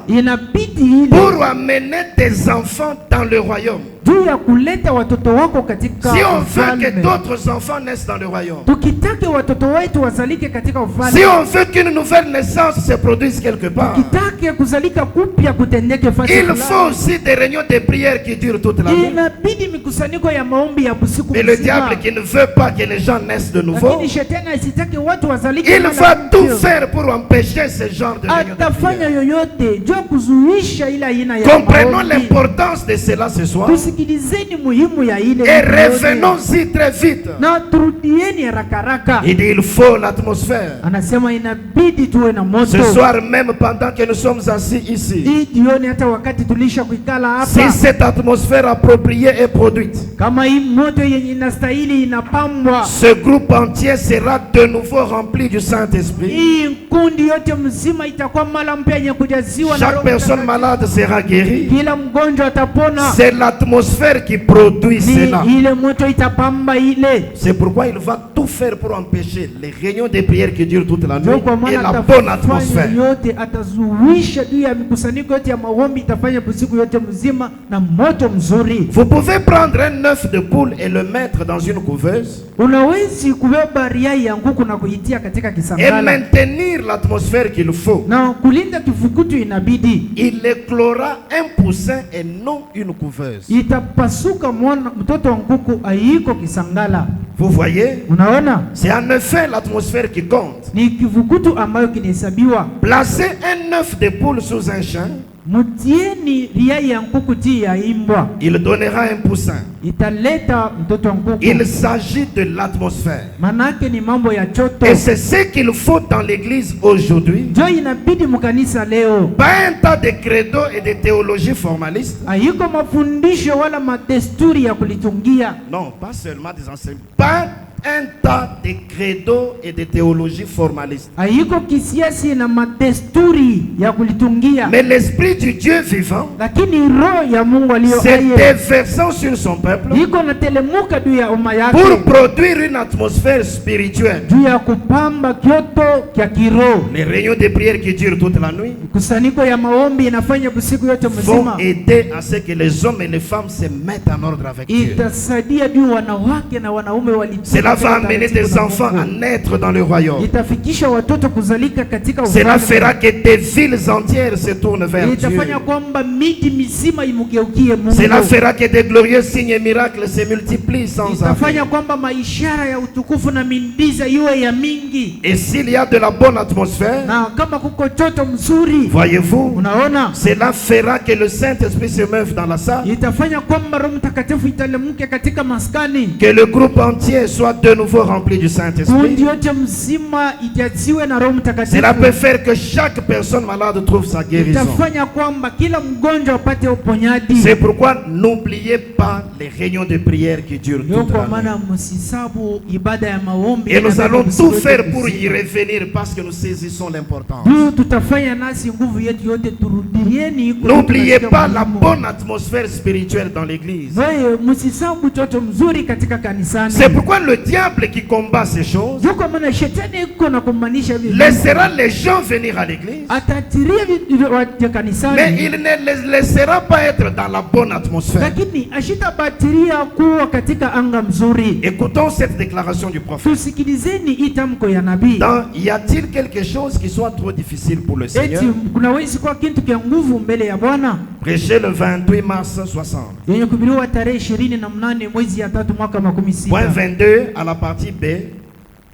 pour amener des enfants dans le royaume. ya kuleta watoto wako katika si on veut que d'autres enfants naissent dans le royaume, tukitake watoto wetu wazalike katika ufalme, si on veut qu'une nouvelle naissance se produise quelque part, tukitake kuzalika kupya kutendeke fasi il faut aussi des réunions de prière qui durent toute la nuit. Inabidi mikusanyiko ya maombi ya usiku Mais le diable qui ne veut pas que les gens naissent de nouveau, lakini shetani asitake watu wazalike, il va tout faire pour empêcher ce genre de réunion atafanya de prière. yoyote jua kuzuisha ila aina ya Comprenons l'importance de cela ce soir. tusikilizeni muhimu ya ile Et revenons-y très vite. na turudieni haraka haraka. Il dit il faut l'atmosphère. Anasema inabidi tuwe na moto. Ce soir même pendant que nous sommes assis ici, Hii jioni hata wakati tulisha kuikala si hapa, cette atmosphère appropriée est produite, kama hii moto yenye inastahili inapambwa, ce groupe entier sera de nouveau rempli du Saint-Esprit. hii kundi yote mzima itakuwa mara mpya yenye kujaziwa na Chaque Roho personne Mtakatifu. malade sera guérie. Kila mgonjwa atapona. C'est l'atmosphère qui produit cela. Ni ile moto itapamba ile. C'est pourquoi il va tout faire pour empêcher les réunions de prière qui durent toute la nuit Ndio kwa et maana la bonne atafanya atmosphère. yote, atazuisha juu ya mikusanyiko yote ya maombi, itafanya usiku yote mzima na moto mzuri. Vous pouvez prendre un œuf de poule et le mettre dans une couveuse Unawezi kubeba riai ya nguku na kuitia katika et kisangala maintenir l'atmosphère qu'il faut. na kulinda kifukutu. Inabidi Il éclora un poussin et non une couveuse. itapasuka mtoto wa nguku aiko kisangala. Vous voyez, Unaona, c'est en effet l'atmosphère qui compte. ni kifukutu ambayo kinahesabiwa. Placez un œuf de poule sous un champ, Mutieni riai ya nguku tii ya imbwa, il donnera un poussin. italeta mtoto wa nguku. Il s'agit de l'atmosphère. Manake ni mambo ya choto. Et c'est ce qu'il faut dans l'église aujourd'hui. Jo inabidi mkanisa leo, Pas un tas de credo et de théologie formaliste. haiko mafundisho wala madesturi ya kulitungia. Non, pas seulement des enseignements. Pas un tas de credo et de théologie formaliste. Haiko kisiasi na madesturi ya kulitungia. Mais l'esprit du Dieu vivant Lakini roho ya Mungu aliyo s'est hai déversant sur son peuple iko natelemuka juu ya umma yake, pour produire une atmosphère spirituelle. juu ya kupamba kyoto kya kiroho. Les réunions de prière qui durent toute la nuit Kusanyiko ya maombi inafanya usiku yote vont mzima, aider à ce que les hommes et les femmes se mettent en ordre avec Dieu. itasaidia juu wanawake na wanaume Cela va amener des enfants à naître dans le royaume. itafikisha watoto kuzalika katika Cela ufalme. fera que des villes entières se tournent vers Dieu. Itafanya kwamba miji mizima imugeukie Mungu. Cela fera que des glorieux signes et miracles se multiplient sans Itafanya arrêt. kwamba maishara ya utukufu na miujiza iwe ya mingi. Et s'il y a de la bonne atmosphère, Na kama kuko choto mzuri, voyez-vous, unaona, cela fera que le Saint-Esprit se meuve dans la salle, itafanya kwamba Roho Mtakatifu italemke katika maskani, que le groupe entier soit de nouveau rempli du kundi Saint-Esprit. yote mzima ijaziwe na Roho Cela peut Mtakatifu. faire que chaque personne malade trouve sa guérison. Itafanya kwamba kila mgonjwa apate uponyaji. C'est pourquoi n'oubliez pas les réunions de prière qui durent Ndio toute kwa la nuit. maana msisabu ibada ya maombi. Et nous inabeba allons usiku tout yote faire pour mzima. y revenir parce que nous saisissons l'importance. Ndio tutafanya nasi nguvu yetu yote turudieni. N'oubliez pas la bonne atmosphère spirituelle dans l'église. Wewe msisabu toto mzuri katika kanisani. C'est pourquoi le diable qui combat ces choses Ndio kwa maana shetani iko na kumaanisha hivi. laissera les gens venir à l'église, Atatiria vitu vya kanisani. mais il ne les laissera pas être dans la bonne atmosphère. Lakini ashitabatiria kuwa katika anga mzuri. Écoutons cette déclaration du prophète. Tusikilizeni itamko ya nabii. Y a-t-il quelque chose qui soit trop difficile pour le Seigneur? Eti kunawezi kuwa kitu kia nguvu mbele ya Bwana. Prêché le 28 mars 60. Yenye kuhubiriwa tarehe 28 mwezi ya 3 mwaka Point 16. 22 à la partie B.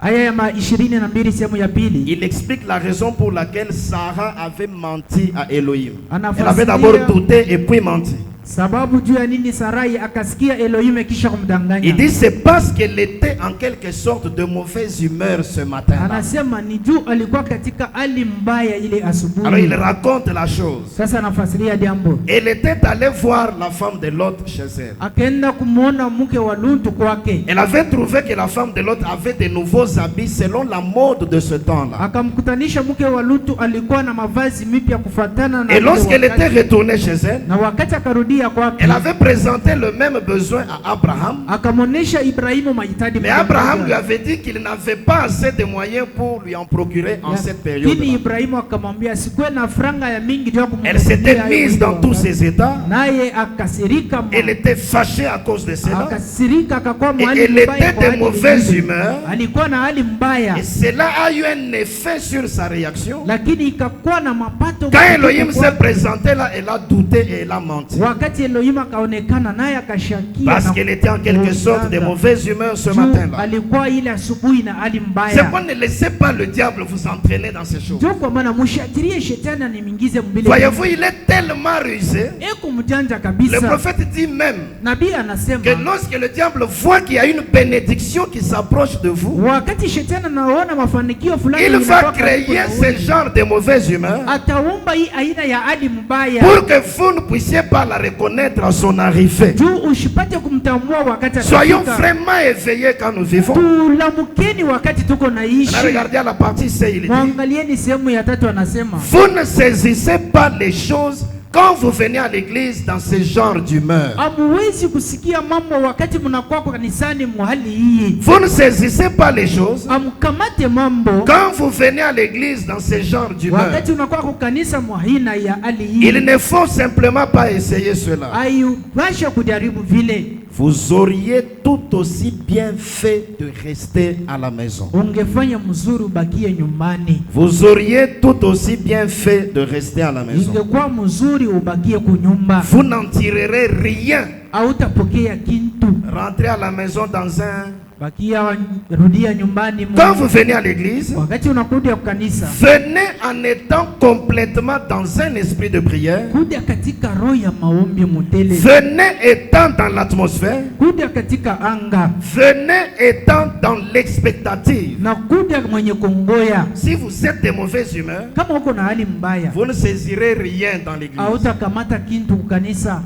Aya ya 22 sehemu ya pili. Il explique la raison pour laquelle Sarah avait menti à Elohim. Elle Anafasiria avait d'abord douté et puis menti. sababu juu ya nini Sarai akasikia Elohim kisha kumdanganya. Il dit c'est parce qu'elle était en quelque sorte de mauvaise humeur ce matin. Anasema ni juu alikuwa katika hali mbaya ile asubuhi. Alors il raconte la chose. Sasa anafasiria jambo. Elle était allée voir la femme de Lot chez elle. Akaenda kumuona mke wa Lutu kwake. Elle avait trouvé que la femme de Lot avait de nouveaux habits selon la mode de ce temps-là. Akamkutanisha mke wa Lutu alikuwa na mavazi mipya kufuatana na Et ule lorsqu'elle wakati. était retournée chez elle, Na wakati akarudi Elle avait présenté le même besoin à Abraham. Mais Abraham lui avait dit qu'il n'avait pas assez de moyens pour lui en procurer en cette période. Elle s'était mise dans tous ses états. Elle était fâchée à cause de cela. Et elle était de mauvaise humeur. Et cela a eu un effet sur sa réaction. Quand Elohim s'est présenté là, elle a douté et elle a menti. Parce qu'elle était en quelque sorte de mauvaise humeur ce matin-là. C'est qu'on ne laissez pas le diable vous entraîner dans ces choses. Voyez-vous, il est tellement rusé. Le prophète dit même que lorsque le diable voit qu'il y a une bénédiction qui s'approche de vous, il va créer ce genre de mauvaise humeur pour que vous ne puissiez pas la reconnaître à son arrivée. Soyons vraiment éveillés quand nous vivons. On a regardé à la partie C, il dit: vous ne saisissez pas les choses quand vous venez à l'église dans ce genre d'humeur. Vous ne saisissez pas les choses quand vous venez à l'église dans ce genre d'humeur. Il ne faut simplement pas essayer cela. Vous auriez tout aussi bien fait de rester à la maison. Vous auriez tout aussi bien fait de rester à la maison. Vous n'en tirerez rien. Rentrez à la maison dans un... Quand vous venez à l'église, venez en étant complètement dans un esprit de prière. Venez étant dans l'atmosphère. Venez étant dans l'expectative. Si vous êtes de mauvaise humeur, vous ne saisirez rien dans l'église.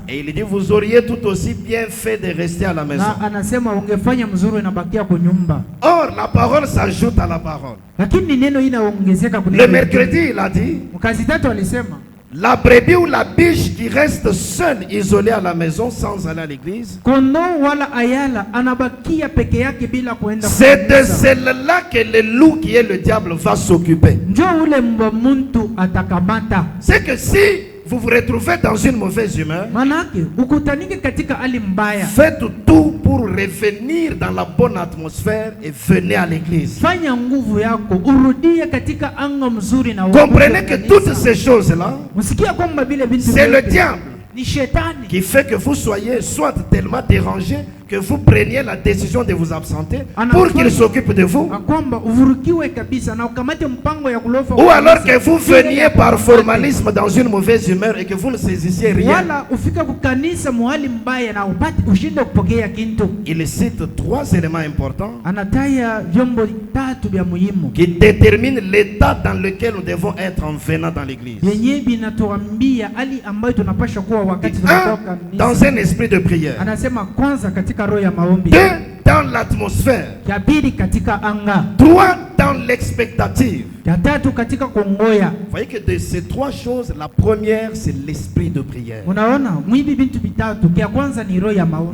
Et il dit: vous auriez tout aussi bien fait de rester à la maison. Or, la parole s'ajoute à la parole. Le mercredi, il a dit: la brebis ou la biche qui reste seule, isolée à la maison sans aller à l'église, c'est de celle-là que le loup qui est le diable va s'occuper. C'est que si vous vous retrouvez dans une mauvaise humeur, faites tout pour revenir dans la bonne atmosphère et venez à l'église. Comprenez que toutes ces choses-là, c'est le diable qui fait que vous soyez soit tellement dérangé que vous preniez la décision de vous absenter pour qu'il s'occupe de vous, ou alors que vous veniez par formalisme dans une mauvaise humeur et que vous ne saisissiez rien. Il cite trois éléments importants qui déterminent l'état dans lequel nous devons être en venant dans l'église. Dans un esprit de prière. Deux, dans l'atmosphère. Trois, dans l'expectative. Vous voyez que de ces trois choses, la première, c'est l'esprit de prière. Nous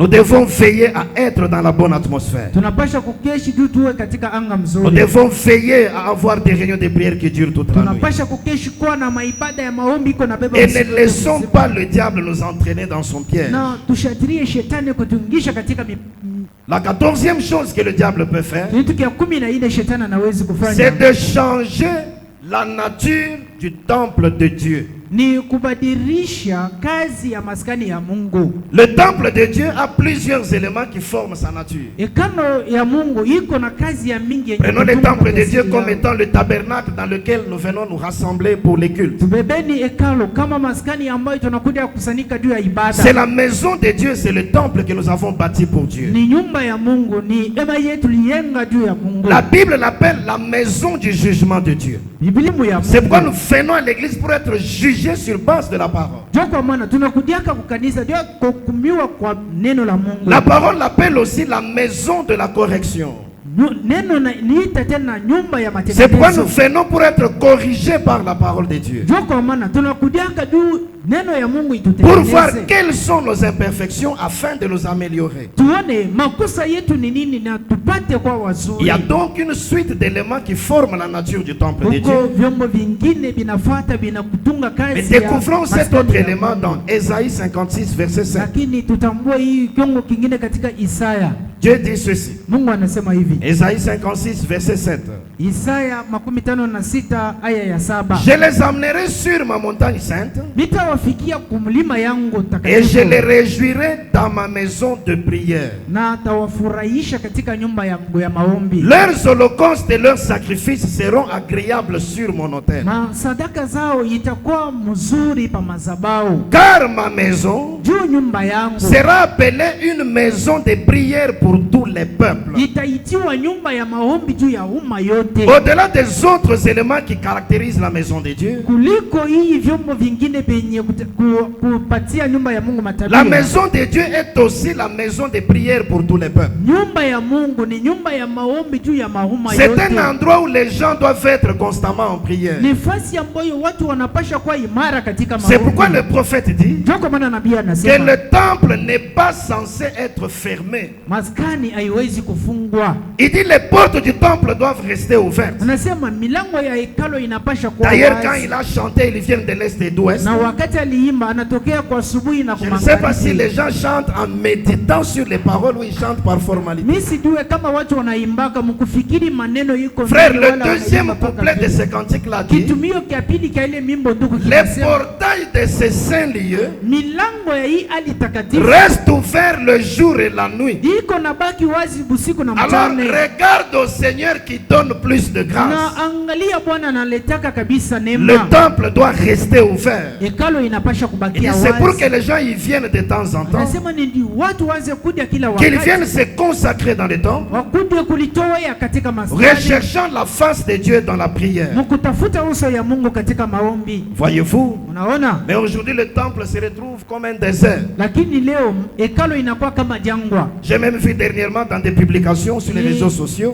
devons veiller à être dans la bonne atmosphère. Nous devons veiller à avoir des réunions de prière qui durent toute la nuit. Et ne laissons pas le diable nous entraîner dans son piège. La 14e chose que le diable peut faire, c'est de changer la nature du temple de Dieu. Ni kubadilisha kazi ya maskani ya Mungu. Le temple de Dieu a plusieurs éléments qui forment sa nature. Ekano ya Mungu iko na kazi ya mingi. Prenons le temple de Dieu comme étant le tabernacle dans lequel nous venons nous rassembler pour les cultes. Tubebeni ekalo kama maskani ambayo tunakuja kusanyika juu ya ibada. C'est la maison de Dieu, c'est le temple que nous avons bâti pour Dieu. Ni nyumba ya Mungu, ni hema yetu liyenga juu ya Mungu. La Bible l'appelle la maison du jugement de Dieu. C'est pourquoi nous venons à l'église pour être jugés sur base de la parole. La parole l'appelle aussi la maison de la correction. C'est pourquoi nous venons pour être corrigés par la parole de Dieu. Pour voir quelles sont nos imperfections afin de nous améliorer. Il y a donc une suite d'éléments qui forment la nature du temple de Dieu. Mais découvrons cet autre élément dans Ésaïe 56 verset 7. Dieu dit ceci. Ésaïe 56 verset 7. Je les amènerai sur ma montagne sainte et je les réjouirai dans ma maison de prière. Leurs holocaustes et leurs sacrifices seront agréables sur mon autel. Car ma maison sera appelée une maison de prière pour tous les peuples. Au-delà des autres éléments qui caractérisent la maison de Dieu, la maison de Dieu est aussi la maison de prière pour tous les peuples. C'est un endroit où les gens doivent être constamment en prière. C'est pourquoi le prophète dit que le temple n'est pas censé être fermé. Il dit les portes du temple doivent rester ouvertes. D'ailleurs, quand il a chanté, il vient de l'est et d'ouest. Je ne sais pas si les gens chantent en méditant sur les paroles ou ils chantent par formalité. Frère, le deuxième couplet de ce cantique-là dit: les portails de ces saints lieux restent ouverts le jour et la nuit. Alors regarde au Seigneur qui donne plus de grâce. Le temple doit rester ouvert. C'est pour que les gens y viennent de temps en temps, qu'ils viennent se consacrer dans le temple, recherchant la face de Dieu dans la prière. Voyez-vous? Mais aujourd'hui le temple se retrouve comme un désert. J'ai même vu dernièrement dans des publications sur les réseaux sociaux,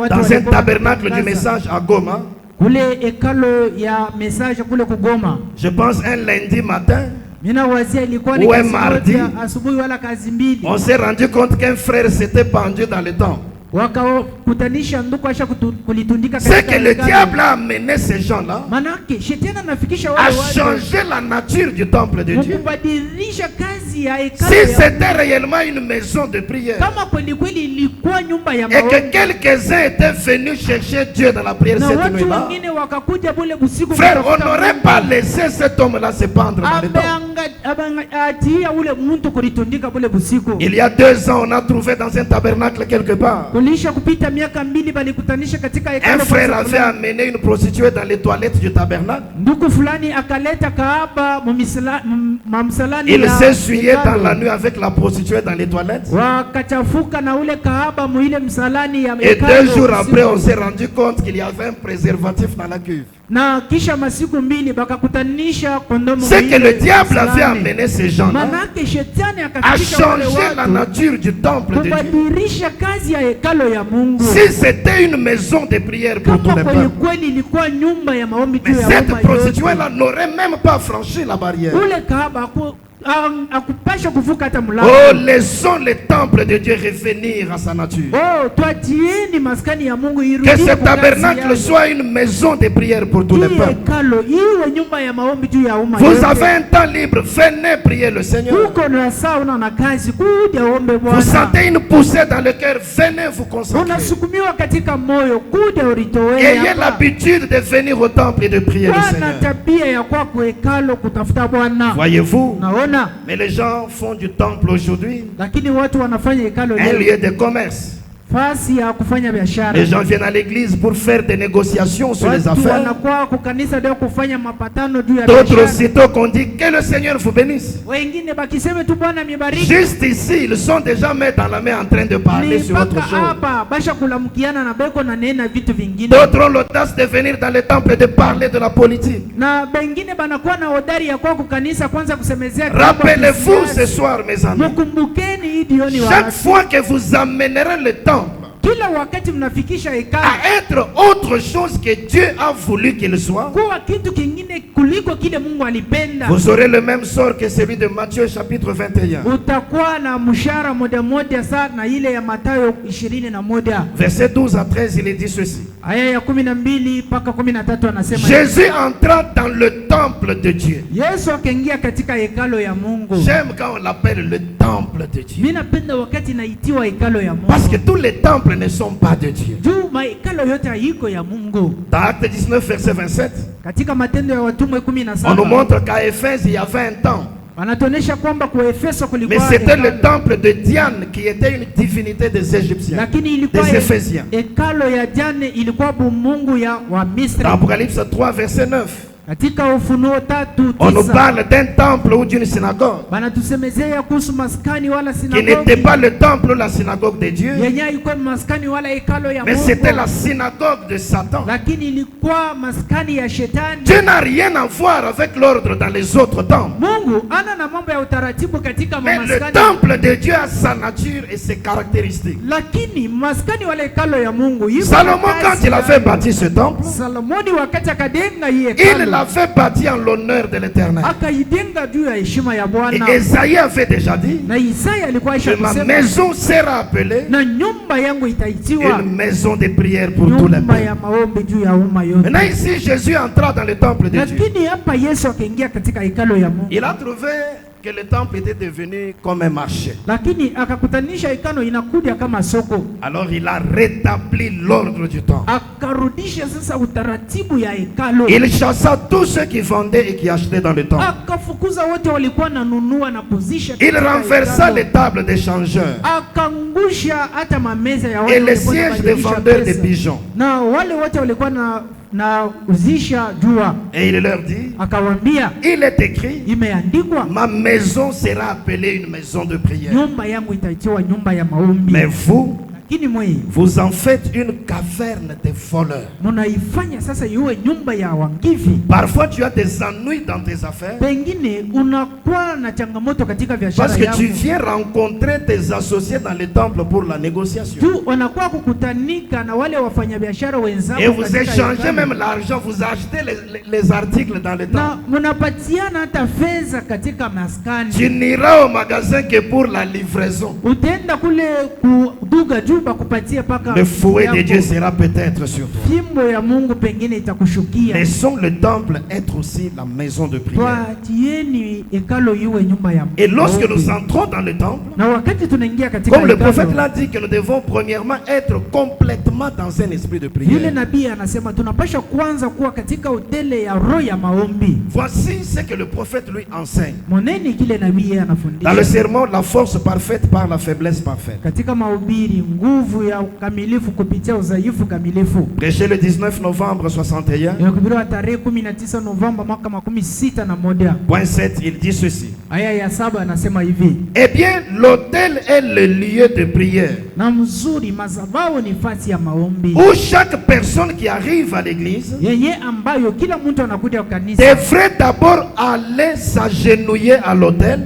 dans un tabernacle du message à Goma, je pense un lundi matin ou un mardi, on s'est rendu compte qu'un frère s'était pendu dans le temple. C'est que le diable a amené ces gens-là à changer la nature du temple de Dieu. Si c'était réellement une maison de prière et que quelques-uns étaient venus chercher Dieu dans la prière cette nuit-là, frère, on n'aurait pas laissé cet homme-là se pendre dans le temple. Il y a 2 ans, on a trouvé dans un tabernacle quelque part, un frère avait amené une prostituée dans les toilettes du tabernacle. Il s'essuyait dans la nuit avec la prostituée dans les toilettes. Et 2 jours après, on s'est rendu compte qu'il y avait un préservatif dans la cuve. C'est que le diable avait amené ces gens-là à changer la nature du temple de Dieu. Si c'était une maison de prière pour tous les peuples, mais cette prostituée-là n'aurait même pas franchi la barrière. Oh, laissons le temple de Dieu revenir à sa nature. Que ce tabernacle soit une maison de prière pour tous les peuples. Vous avez un temps libre, venez prier le Seigneur. Vous sentez une poussée dans le cœur, venez vous consacrer. Ayez l'habitude de venir au temple et de prier le Seigneur. Voyez-vous? Mais les gens font du temple aujourd'hui un lieu de commerce. Les gens viennent à l'église pour faire des négociations sur les affaires. D'autres aussitôt qu'on dit que le Seigneur vous bénisse. Juste ici, ils sont déjà main dans la main en train de parler sur autre chose. D'autres ont l'audace de venir dans le temple et de parler de la politique. Rappelez-vous ce soir, mes amis, chaque fois que vous amènerez le temple à être autre chose que Dieu a voulu qu'il soit, vous aurez le même sort que celui de Matthieu chapitre 21. Verset 12 à 13, il est dit ceci. Jésus entra dans le temple de Dieu. J'aime quand on l'appelle le temple de Dieu, parce que tous les temples ne sont pas de Dieu. Dans Acte 19 verset 27, on nous montre qu'à Éphèse il y avait un temple, mais c'était le temple de Diane qui était une divinité des Égyptiens, des Éphésiens. Dans Apocalypse 3 verset 9, on nous parle d'un temple ou d'une synagogue qui n'était pas le temple ou la synagogue de Dieu, mais c'était la synagogue de Satan. Dieu n'a rien à voir avec l'ordre dans les autres temples, mais le temple de Dieu a sa nature et ses caractéristiques. Salomon, quand il avait bâti ce temple, il avait bâti en l'honneur de l'Éternel. Et Esaïe avait déjà dit que ma maison sera appelée une maison de prière pour tous les peuples. Maintenant ici, Jésus entra dans le temple de Dieu. Il a trouvé que le temple était devenu comme un marché. Alors il a rétabli l'ordre du temple. Il chassa tous ceux qui vendaient et qui achetaient dans le temple. Il renversa les tables des changeurs et les sièges des vendeurs de pigeons. Et il leur dit, il est écrit, ma maison sera appelée une maison de prière. Mais vous en faites une caverne de voleurs. Parfois tu as des ennuis dans tes affaires parce que tu viens rencontrer tes associés dans le temple pour la négociation. Et vous échangez même l'argent, vous achetez les articles dans le temple. Tu n'iras au magasin que pour la livraison. Le fouet de Dieu sera peut-être sur toi. Laissons le temple être aussi la maison de prière. Et lorsque nous entrons dans le temple, comme le prophète l'a dit, que nous devons premièrement être complètement dans un esprit de prière. Voici ce que le prophète lui enseigne. Dans le sermon, la force parfaite par la faiblesse parfaite. Prêché le 19 novembre 61. Point 7, il dit ceci. Eh bien, l'autel est le lieu de prière où chaque personne qui arrive à l'église devrait d'abord aller s'agenouiller à l'autel.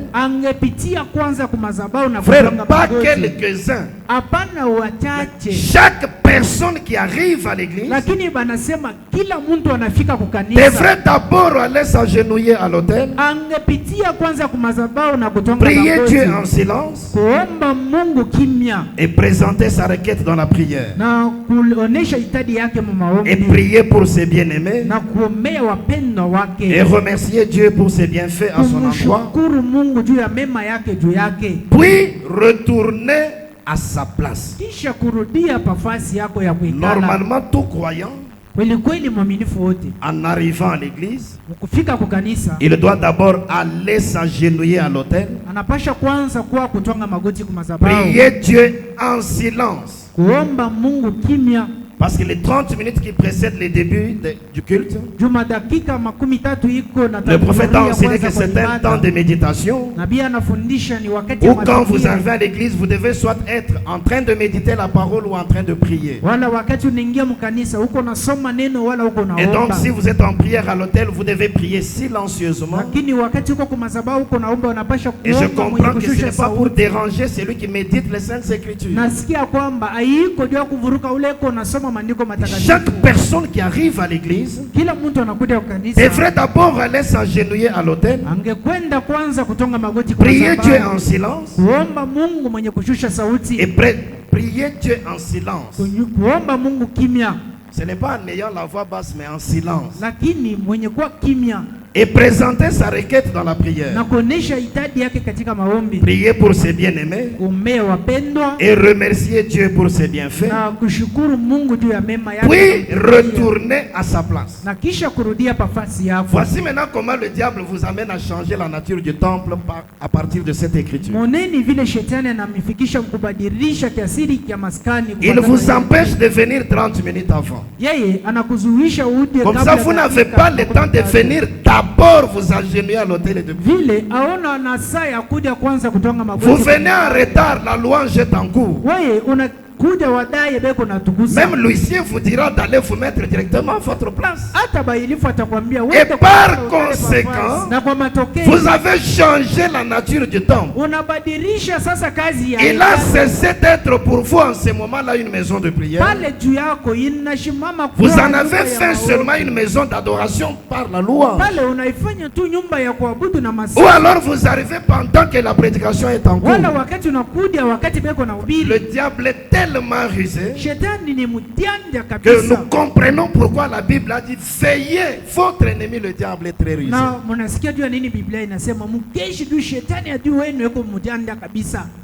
Frère, pas quelques-uns. Chaque personne qui arrive à l'église devrait d'abord aller s'agenouiller à l'autel, prier Dieu en silence et présenter sa requête dans la prière et prier pour ses bien-aimés et remercier Dieu pour ses bienfaits à son endroit, puis retourner à sa place. Normalement, tout croyant, en arrivant à l'église, il doit d'abord aller s'agenouiller à l'autel, prier Dieu en silence Kuomba Mungu kimya. Parce que les 30 minutes qui précèdent le début du culte, le prophète a enseigné que c'est un temps de méditation. Ou quand vous arrivez à l'église, vous devez soit être en train de méditer la parole ou en train de prier. Et donc si vous êtes en prière à l'autel, vous devez prier silencieusement. Et je comprends que ce n'est pas pour déranger celui qui médite les Saintes Écritures. Chaque personne qui arrive à l'église devrait d'abord aller s'agenouiller à l'autel, prier Dieu en silence et prier Dieu en silence. Ce n'est pas en ayant la voix basse mais en silence. Et présenter sa requête dans la prière. Prier pour ses bien-aimés et remercier Dieu pour ses bienfaits. Puis retourner à sa place. Voici maintenant comment le diable vous amène à changer la nature du temple à partir de cette écriture. Il vous empêche de venir 30 minutes avant. Comme ça vous n'avez pas le temps de venir d'abord vous agenouiller à l'autel et de prier. Vous venez en retard, la louange est en cours. Même l'huissier vous dira d'aller vous mettre directement à votre place. Et par conséquent, vous avez changé la nature du temple. Il a cessé d'être pour vous en ce moment-là une maison de prière. Vous en avez fait seulement une maison d'adoration par la louange. Ou alors vous arrivez pendant que la prédication est en cours. Le diable est tellement rusé que nous comprenons pourquoi la Bible a dit veillez, votre ennemi le diable est très rusé.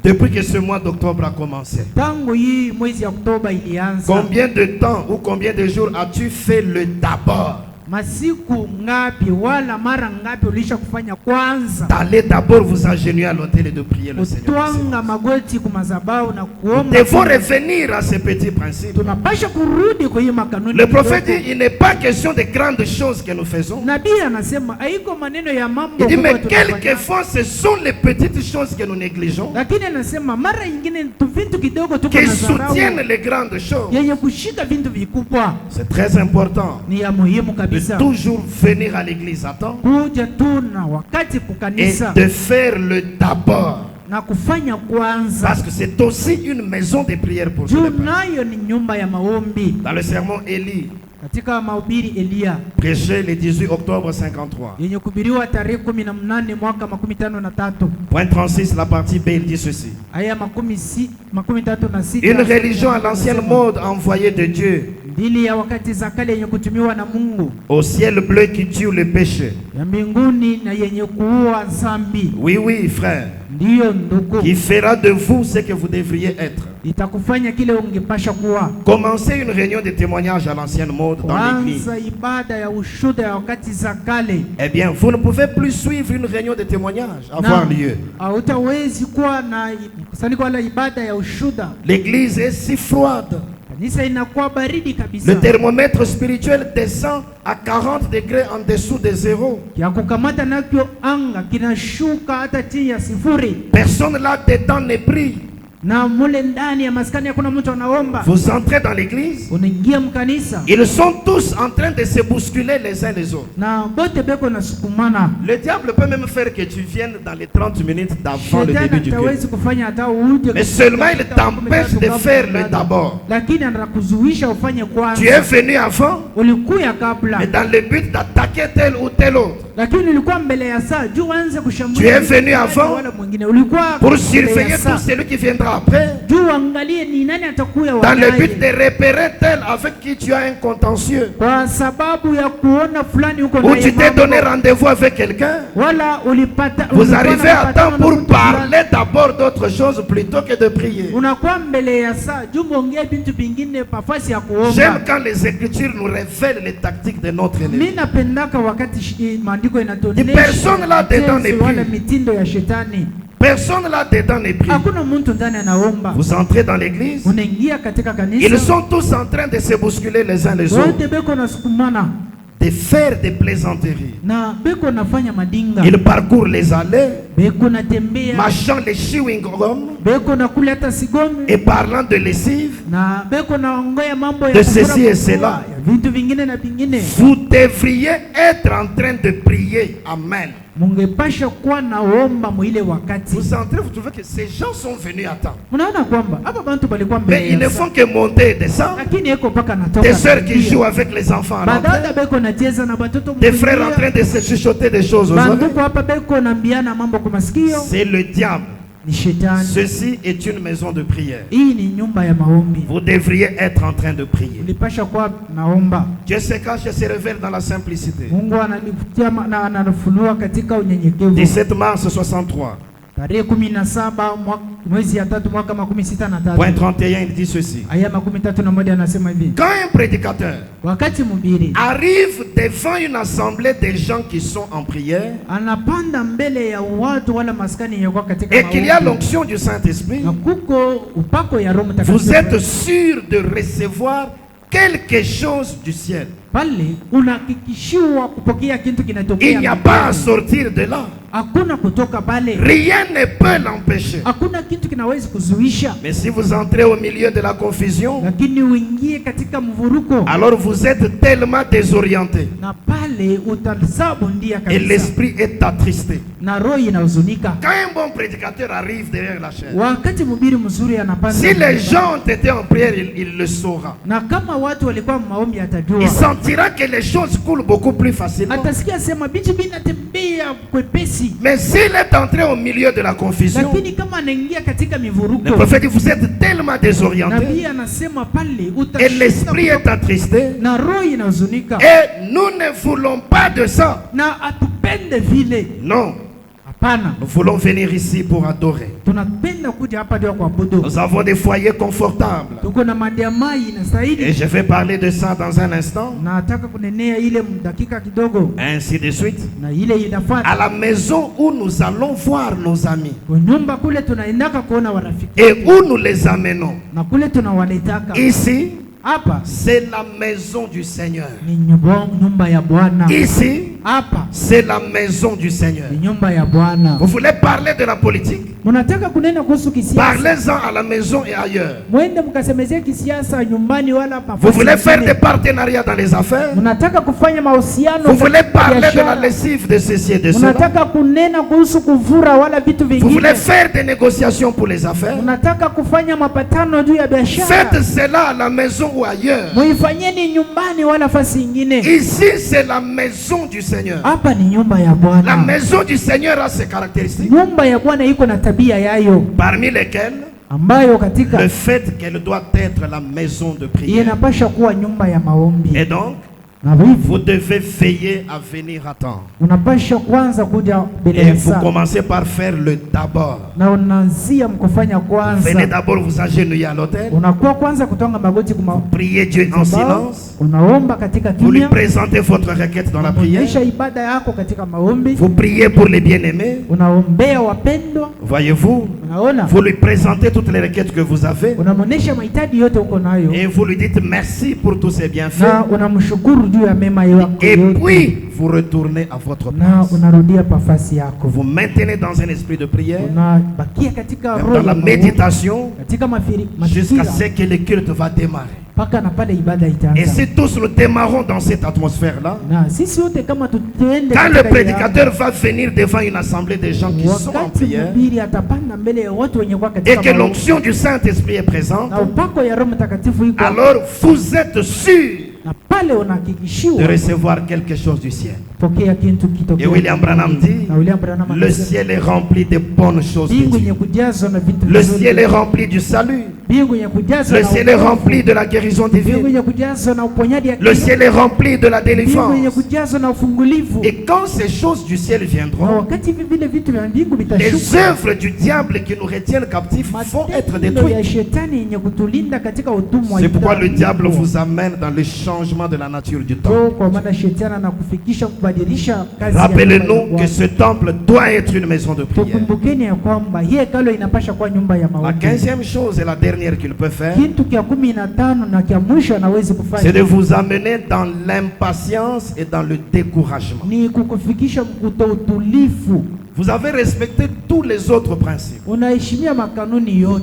Depuis que ce mois d'octobre a commencé, combien de temps ou combien de jours as-tu fait le d'abord? D'aller d'abord vous agenouiller à l'autel et de prier le Seigneur. Nous devons revenir à ces petits principes. Le prophète dit il n'est pas question de grandes choses que nous faisons. Il dit mais quelquefois ce sont les petites choses que nous négligeons qui soutiennent les grandes choses. C'est très important de toujours venir à l'église à temps et de faire le d'abord. Parce que c'est aussi une maison de prière pour ceux. Dans le sermon Élie, prêché le 18 octobre 53. Point 36, la partie B, il dit ceci. Une religion à l'ancienne mode envoyée de Dieu, au ciel bleu qui tue le péché. Oui, oui, frère. Qui fera de vous ce que vous devriez être. Commencez une réunion de témoignage à l'ancienne mode dans l'église. Eh bien, vous ne pouvez plus suivre une réunion de témoignage avoir lieu. L'église est si froide. Le thermomètre spirituel descend à 40 degrés en dessous de zéro. Personne là-dedans ne prie. Vous entrez dans l'église, ils sont tous en train de se bousculer les uns les autres. Le diable peut même faire que tu viennes dans les 30 minutes d'avant le début du culte. Mais seulement il t'empêche de faire le d'abord. Tu es venu avant, mais dans le but d'attaquer tel ou tel autre. Tu es venu avant pour surveiller tout celui qui viendra après, dans le but de repérer tel avec qui tu as un contentieux, ou tu t'es donné rendez-vous avec quelqu'un. Vous arrivez à temps pour parler d'abord d'autre chose plutôt que de prier. J'aime quand les Écritures nous révèlent les tactiques de notre ennemi. Personne là-dedans ne prie. Personne là-dedans n'est prie. Vous entrez dans l'église. Ils sont tous en train de se bousculer les uns les autres, de faire des plaisanteries. Ils parcourent les allées, mâchant les chewing gum et parlant de lessive, de ceci et cela. Vous devriez être en train de prier. Amen. Vous entrez, vous trouvez que ces gens sont venus à temps. Mais ils ne font que monter et descendre. Des sœurs qui jouent avec les enfants à l'entrée. Des frères en train de se chuchoter des choses aux autres. C'est le diable. Ceci est une maison de prière. Vous devriez être en train de prier. Dieu se cache et se révèle dans la simplicité. 17 mars 63. Point 31, il dit ceci. Quand un prédicateur arrive devant une assemblée de gens qui sont en prière et qu'il y a l'onction du Saint-Esprit, vous êtes sûr de recevoir quelque chose du ciel. Il n'y a pas à sortir de là. Rien ne peut l'empêcher. Mais si vous entrez au milieu de la confusion, alors vous êtes tellement désorienté et l'esprit est attristé. Quand un bon prédicateur arrive derrière la chaîne, si les gens ont été en prière, il le saura. Il sentira que les choses coulent beaucoup plus facilement. Mais s'il est entré au milieu de la confusion, le prophète dit, vous êtes tellement désorienté et l'esprit est attristé et nous ne voulons pas de ça. Non. Nous voulons venir ici pour adorer. Nous avons des foyers confortables. Et je vais parler de ça dans un instant. Ainsi de suite. À la maison où nous allons voir nos amis et où nous les amenons. Ici, c'est la maison du Seigneur. Ici, c'est la maison du Seigneur. Vous voulez parler de la politique? Parlez-en à la maison et ailleurs. Vous voulez faire des partenariats dans les affaires? Vous voulez parler de la lessive de ceci et de cela? Vous voulez faire des négociations pour les affaires? Faites cela à la maison ou ailleurs. Ici, c'est la maison du Seigneur. La maison du Seigneur a ses caractéristiques, parmi lesquelles le fait qu'elle doit être la maison de prière. Et donc, vous devez veiller à venir à temps. Et vous commencez par faire le d'abord. Venez d'abord vous agenouiller à l'autel. Vous priez Dieu en silence. Vous lui présentez votre requête dans la prière. Vous priez pour les bien-aimés. Voyez-vous, vous lui présentez toutes les requêtes que vous avez. Et vous lui dites merci pour tous ces bienfaits. Et puis vous retournez à votre place. Vous maintenez dans un esprit de prière, dans la méditation, jusqu'à ce que le culte va démarrer. Et si tous nous démarrons dans cette atmosphère-là, quand le prédicateur va venir devant une assemblée de gens qui sont en prière et que l'onction du Saint-Esprit est présente, alors vous êtes sûr de recevoir quelque chose du ciel. Et William Branham dit, le ciel est rempli de bonnes choses de Dieu. Le ciel est rempli du salut. Le ciel est rempli de la guérison divine. Le ciel est rempli de la délivrance. Et quand ces choses du ciel viendront, les œuvres du diable qui nous retiennent captifs vont être détruites. C'est pourquoi le diable vous amène dans le changement de la nature du temps. Rappelez-nous que ce temple doit être une maison de prière. La 15e chose et la dernière qu'il peut faire, c'est de vous amener dans l'impatience et dans le découragement. Vous avez respecté tous les autres principes.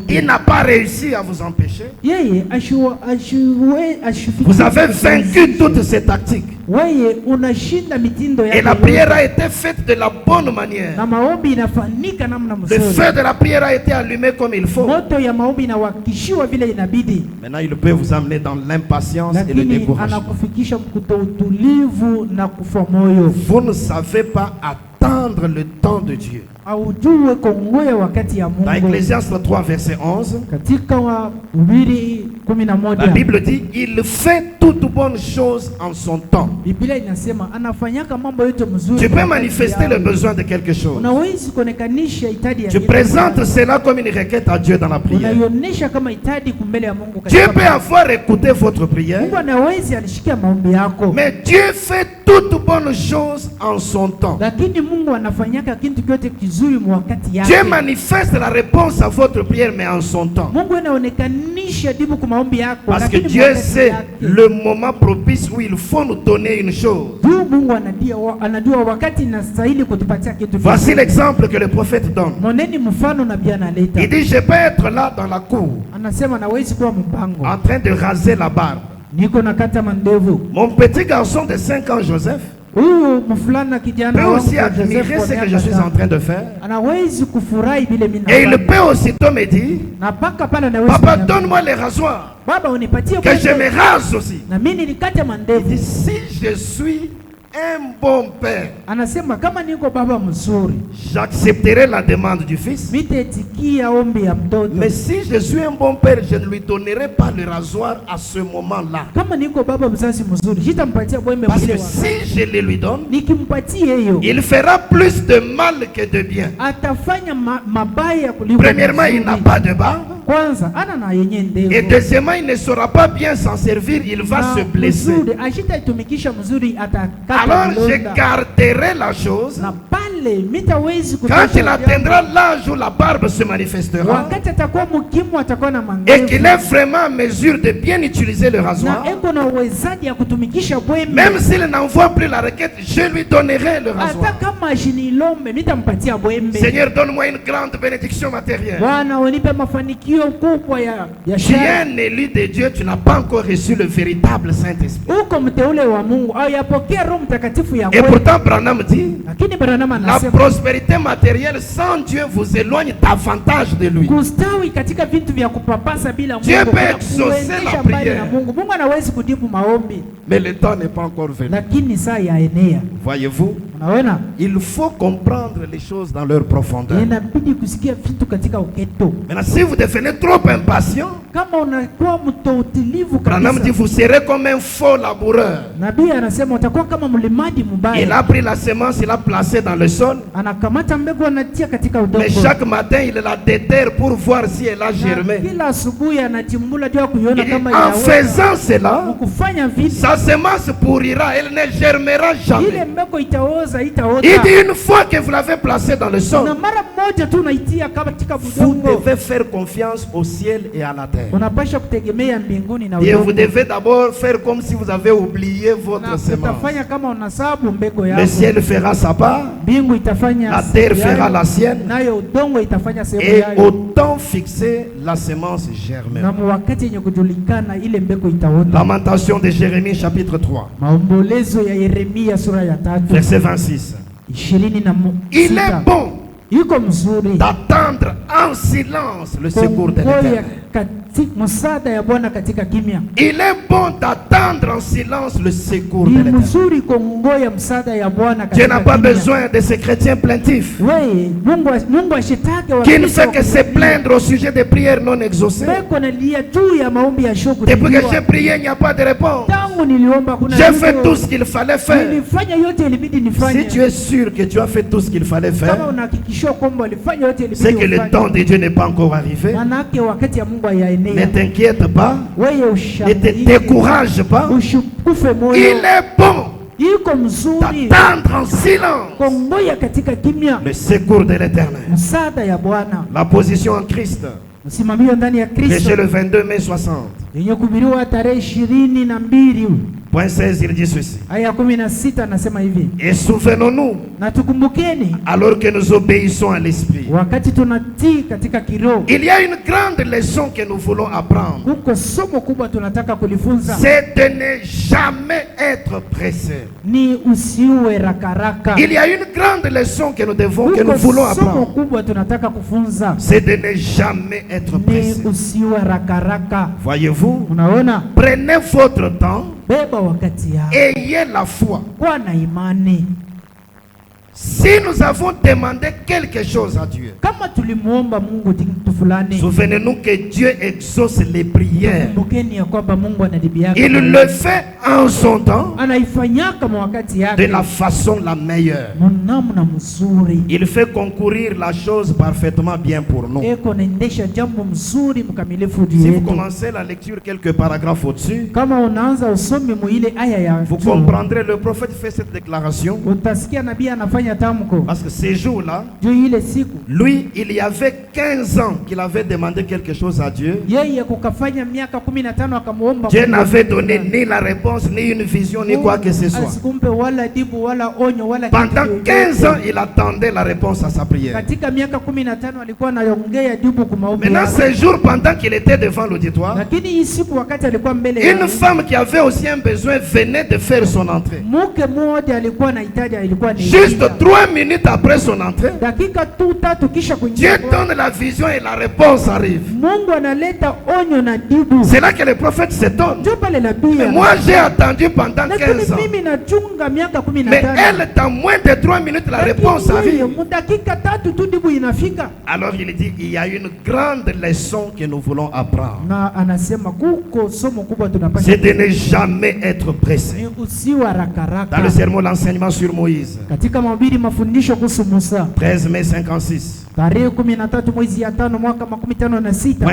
Il n'a pas réussi à vous empêcher. Vous avez vaincu toutes ces tactiques. Et la prière a été faite de la bonne manière. Le feu de la prière a été allumé comme il faut. Maintenant, il peut vous amener dans l'impatience et le découragement. Vous ne savez pas attendre le temps de Dieu. Dans Ecclésiaste 3 verset 11, la Bible dit il fait toute bonne chose en son temps. Tu peux manifester le besoin de quelque chose. Tu présentes cela comme une requête à Dieu dans la prière. Dieu peut avoir écouté votre prière, mais Dieu fait toute bonne chose en son temps. Dieu manifeste la réponse à votre prière, mais en son temps. Parce que Dieu sait le moment propice où il faut nous donner une chose. Voici l'exemple que le prophète donne. Il dit, je peux être là dans la cour, en train de raser la barbe. Mon petit garçon de 5 ans, Joseph, peut aussi admirer ce que je suis en train de faire. Et il peut aussitôt me dire, papa, donne-moi les rasoirs, que je me rase aussi. Il dit, si je suis un bon père, j'accepterai la demande du fils. Mais si je suis un bon père, je ne lui donnerai pas le rasoir à ce moment-là. Parce que si je le lui donne, il fera plus de mal que de bien. Premièrement, il n'a pas de barbe. Et deuxièmement, il ne saura pas bien s'en servir, il va se blesser. Alors je garderai la chose. Quand il atteindra l'âge où la barbe se manifestera et qu'il est vraiment en mesure de bien utiliser le rasoir, même s'il n'envoie plus la requête, je lui donnerai le rasoir. Seigneur, donne-moi une grande bénédiction matérielle. Tu es un élu de Dieu, tu n'as pas encore reçu le véritable Saint-Esprit. Et pourtant Branham dit, la prospérité matérielle sans Dieu vous éloigne davantage de lui. Dieu peut exaucer la prière, mais le temps n'est pas encore venu. Voyez-vous, il faut comprendre les choses dans leur profondeur. Maintenant, si vous devenez trop impatient, Branham dit, vous serez comme un faux laboureur. Il a pris la semence, il l'a placée dans le sol, mais chaque matin il la déterre pour voir si elle a germé. En faisant cela, sa semence pourrira, elle ne germera jamais. Il dit, une fois que vous l'avez placée dans le sol, vous devez faire confiance au ciel et à la terre. Et vous devez d'abord faire comme si vous avez oublié votre semence. Le ciel fera sa part, la terre fera la sienne, et au temps fixé, la semence germera. Lamentation de Jérémie chapitre 3, verset 26. Il est bon d'attendre en silence le secours de l'Éternel. Il est bon d'attendre en silence le secours de l'Éternel. Dieu n'a pas besoin de ces chrétiens plaintifs qui ne fait que se plaindre au sujet des prières non exaucées. Depuis que j'ai prié, il n'y a pas de réponse. J'ai fait tout ce qu'il fallait faire. Si tu es sûr que tu as fait tout ce qu'il fallait faire, c'est que le temps de Dieu n'est pas encore arrivé. Ne t'inquiète pas, ne te décourage pas. Il est bon d'attendre en silence le secours de l'Éternel. La position en Christ. Péché le 22 mai 60. Point 16, il dit ceci. Et souvenons-nous, alors que nous obéissons à l'Esprit, il y a une grande leçon que nous voulons apprendre. C'est de ne jamais être pressé. Il y a une grande leçon que nous voulons apprendre. C'est de ne jamais être pressé. Voyez-vous, prenez votre temps. Ayez la foi. Si nous avons demandé quelque chose à Dieu, souvenez-nous que Dieu exauce les prières. Il le fait en son temps, de la façon la meilleure. Il fait concourir la chose parfaitement bien pour nous. Si vous commencez la lecture quelques paragraphes au-dessus, vous comprendrez, le prophète fait cette déclaration. Parce que ces jours-là, lui, il y avait 15 ans qu'il avait demandé quelque chose à Dieu. Dieu n'avait donné ni la réponse, ni une vision, ni quoi que ce soit. Pendant 15 ans, il attendait la réponse à sa prière. Maintenant, ces jours, pendant qu'il était devant l'auditoire, une femme qui avait aussi un besoin venait de faire son entrée. Juste 3 minutes après son entrée, Dieu donne la vision et la réponse arrive. C'est là que le prophète s'étonne. Mais moi j'ai attendu pendant 15 ans. Mais elle, dans moins de 3 minutes, la réponse arrive. Alors il dit, il y a une grande leçon que nous voulons apprendre. C'est de ne jamais être pressé. Dans le sermon l'enseignement sur Moïse, 13 mai 56. Point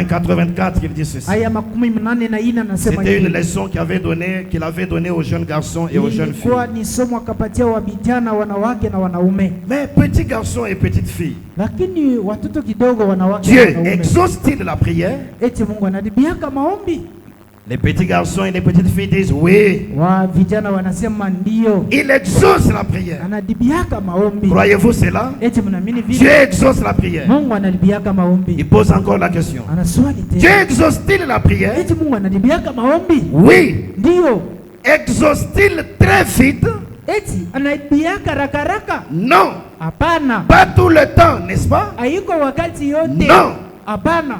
84, il dit ceci. C'était une leçon qu'il avait donnée aux jeunes garçons et aux jeunes filles. Mais petits garçons et petites filles, Dieu exauce-t-il la prière? Les petits garçons et les petites filles disent oui. Il exauce la prière. Croyez-vous cela? Dieu exauce la prière. Il pose encore la question. Dieu exauce-t-il la prière? Oui. Exauce-t-il très vite? Non. Pas tout le temps, n'est-ce pas? Non.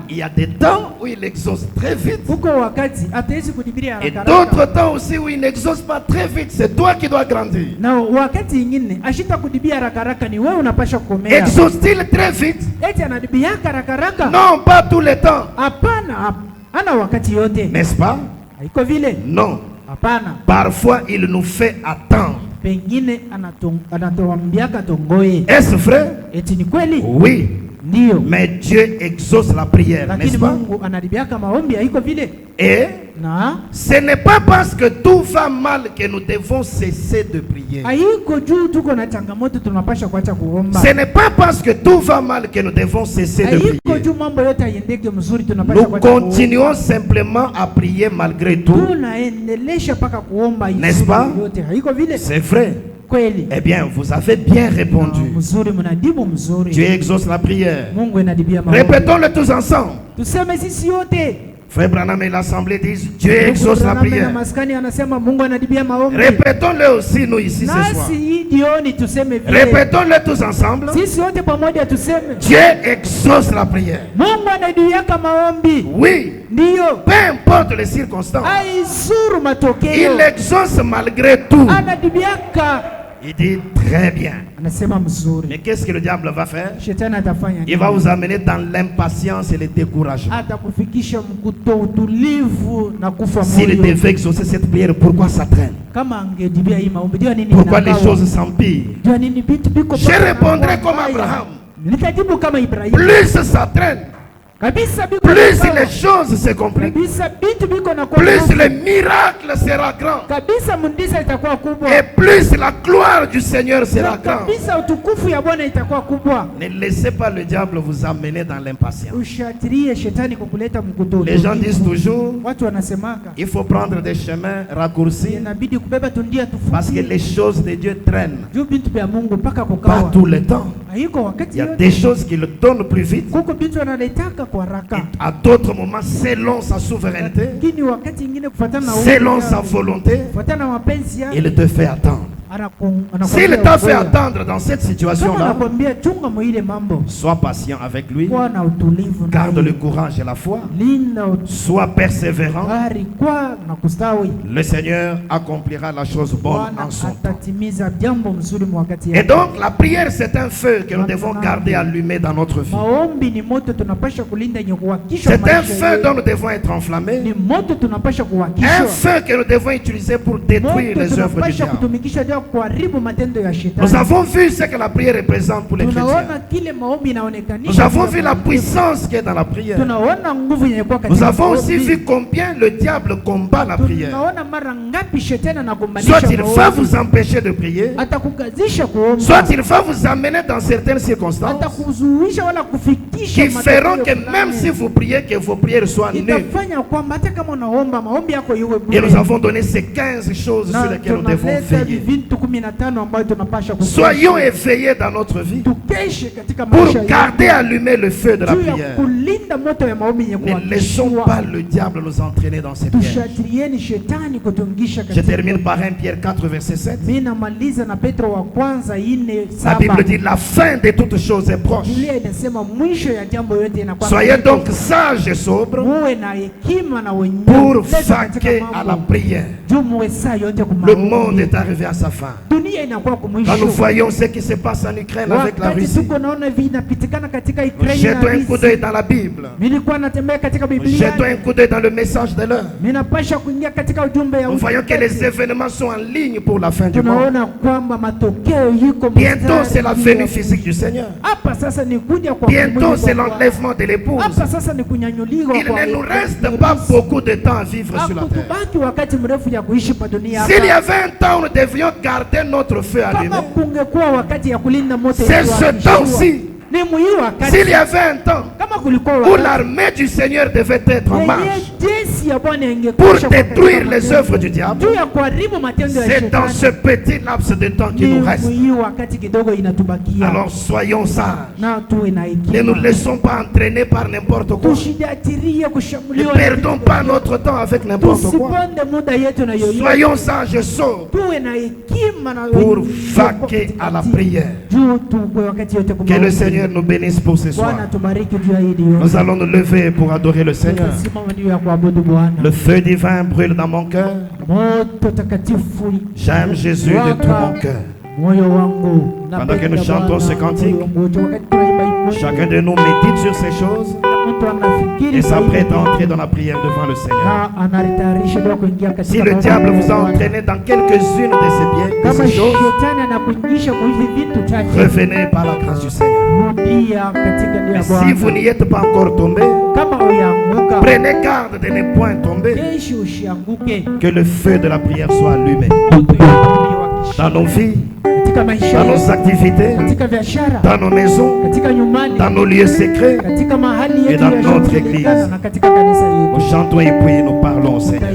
Il y a des temps où il exauce très vite. Et d'autres temps aussi où il n'exauce pas très vite. C'est toi qui dois grandir. Exauce-t-il très vite? Non, pas tout le temps. N'est-ce pas? Non. Parfois il nous fait attendre. Est-ce vrai? Oui. Mais Dieu exauce la prière, n'est-ce pas? Et ce n'est pas parce que tout va mal que nous devons cesser de prier. Ce n'est pas parce que tout va mal que nous devons cesser de prier. Nous continuons simplement à prier malgré tout. N'est-ce pas? C'est vrai. Eh bien, vous avez bien répondu. Dieu exauce la prière. Répétons-le tous ensemble. Frère Branham et l'assemblée disent Dieu exauce la prière. Répétons-le aussi nous ici ce soir. Répétons-le tous ensemble. Dieu exauce la prière. Oui. Peu importe les circonstances, il exauce malgré tout. Il dit très bien. Mais qu'est-ce que le diable va faire? Il va vous amener dans l'impatience et le découragement. S'il devait exaucer cette prière, pourquoi ça traîne? Pourquoi les choses s'empirent? Je répondrai comme Abraham. Plus ça traîne, plus les choses se compliquent, plus le miracle sera grand, et plus la gloire du Seigneur sera grande. Ne laissez pas le diable vous amener dans l'impatience. Les gens disent toujours, il faut prendre des chemins raccourcis parce que les choses de Dieu traînent. Pas tout le temps. Il y a des choses qui le donnent plus vite. À d'autres moments, selon sa souveraineté, selon sa volonté, il te fait attendre. S'il t'a fait attendre dans cette situation-là, sois patient avec lui, garde le courage et la foi, sois persévérant. Le Seigneur accomplira la chose bonne en son temps. Et donc la prière, c'est un feu que nous devons garder allumé dans notre vie. C'est un feu dont nous devons être enflammés, un feu que nous devons utiliser pour détruire les œuvres du diable. Nous avons vu ce que la prière représente pour les chrétiens. Nous avons vu la puissance qui est dans la prière. Nous avons aussi vu combien le diable combat la prière. Soit il va vous empêcher de prier, soit il va vous amener dans certaines circonstances qui feront que même si vous priez, que vos prières soient nulles. Et nous avons donné ces 15 choses sur lesquelles nous devons veiller. Soyons éveillés dans notre vie pour garder allumé le feu de la prière. Ne laissons pas le diable nous entraîner dans cette guerre. Je termine par 1 Pierre 4 verset 7. La Bible dit la fin de toutes choses est proche. Soyez donc sages et sobres pour vaquer à la prière. Le monde est arrivé à sa fin. Quand nous voyons ce qui se passe en Ukraine avec la Russie, jetons un coup d'œil dans la Bible, jetons un coup d'œil dans le message de l'heure. Nous voyons que les événements sont en ligne pour la fin du monde. Bientôt c'est la venue physique du Seigneur. Bientôt c'est l'enlèvement de l'épouse. Il ne nous reste pas beaucoup de temps à vivre sur la terre. S'il y avait un temps où nous devions garder notre feu allumé, c'est ce temps-ci. S'il y avait un temps où l'armée du Seigneur devait être en marche pour détruire les œuvres du diable, c'est dans ce petit laps de temps qui nous reste. Alors soyons sages. Ne nous laissons pas entraîner par n'importe quoi. Ne perdons pas notre temps avec n'importe quoi. Soyons sages et sobres pour vaquer à la prière. Que le Seigneur nous bénisse pour ce soir. Nous allons nous lever pour adorer le Seigneur. Le feu divin brûle dans mon cœur. J'aime Jésus de tout mon cœur. Pendant que nous chantons ce cantique, chacun de nous médite sur ces choses et s'apprête à entrer dans la prière devant le Seigneur. Si le diable vous a entraîné dans quelques-unes de ces choses, revenez par la grâce du Seigneur. Mais si vous n'y êtes pas encore tombé, prenez garde de ne point tomber. Que le feu de la prière soit allumé dans nos vies, dans nos activités, dans nos maisons, dans nos lieux secrets et dans notre église. Nous chantons et puis nous parlons au Seigneur.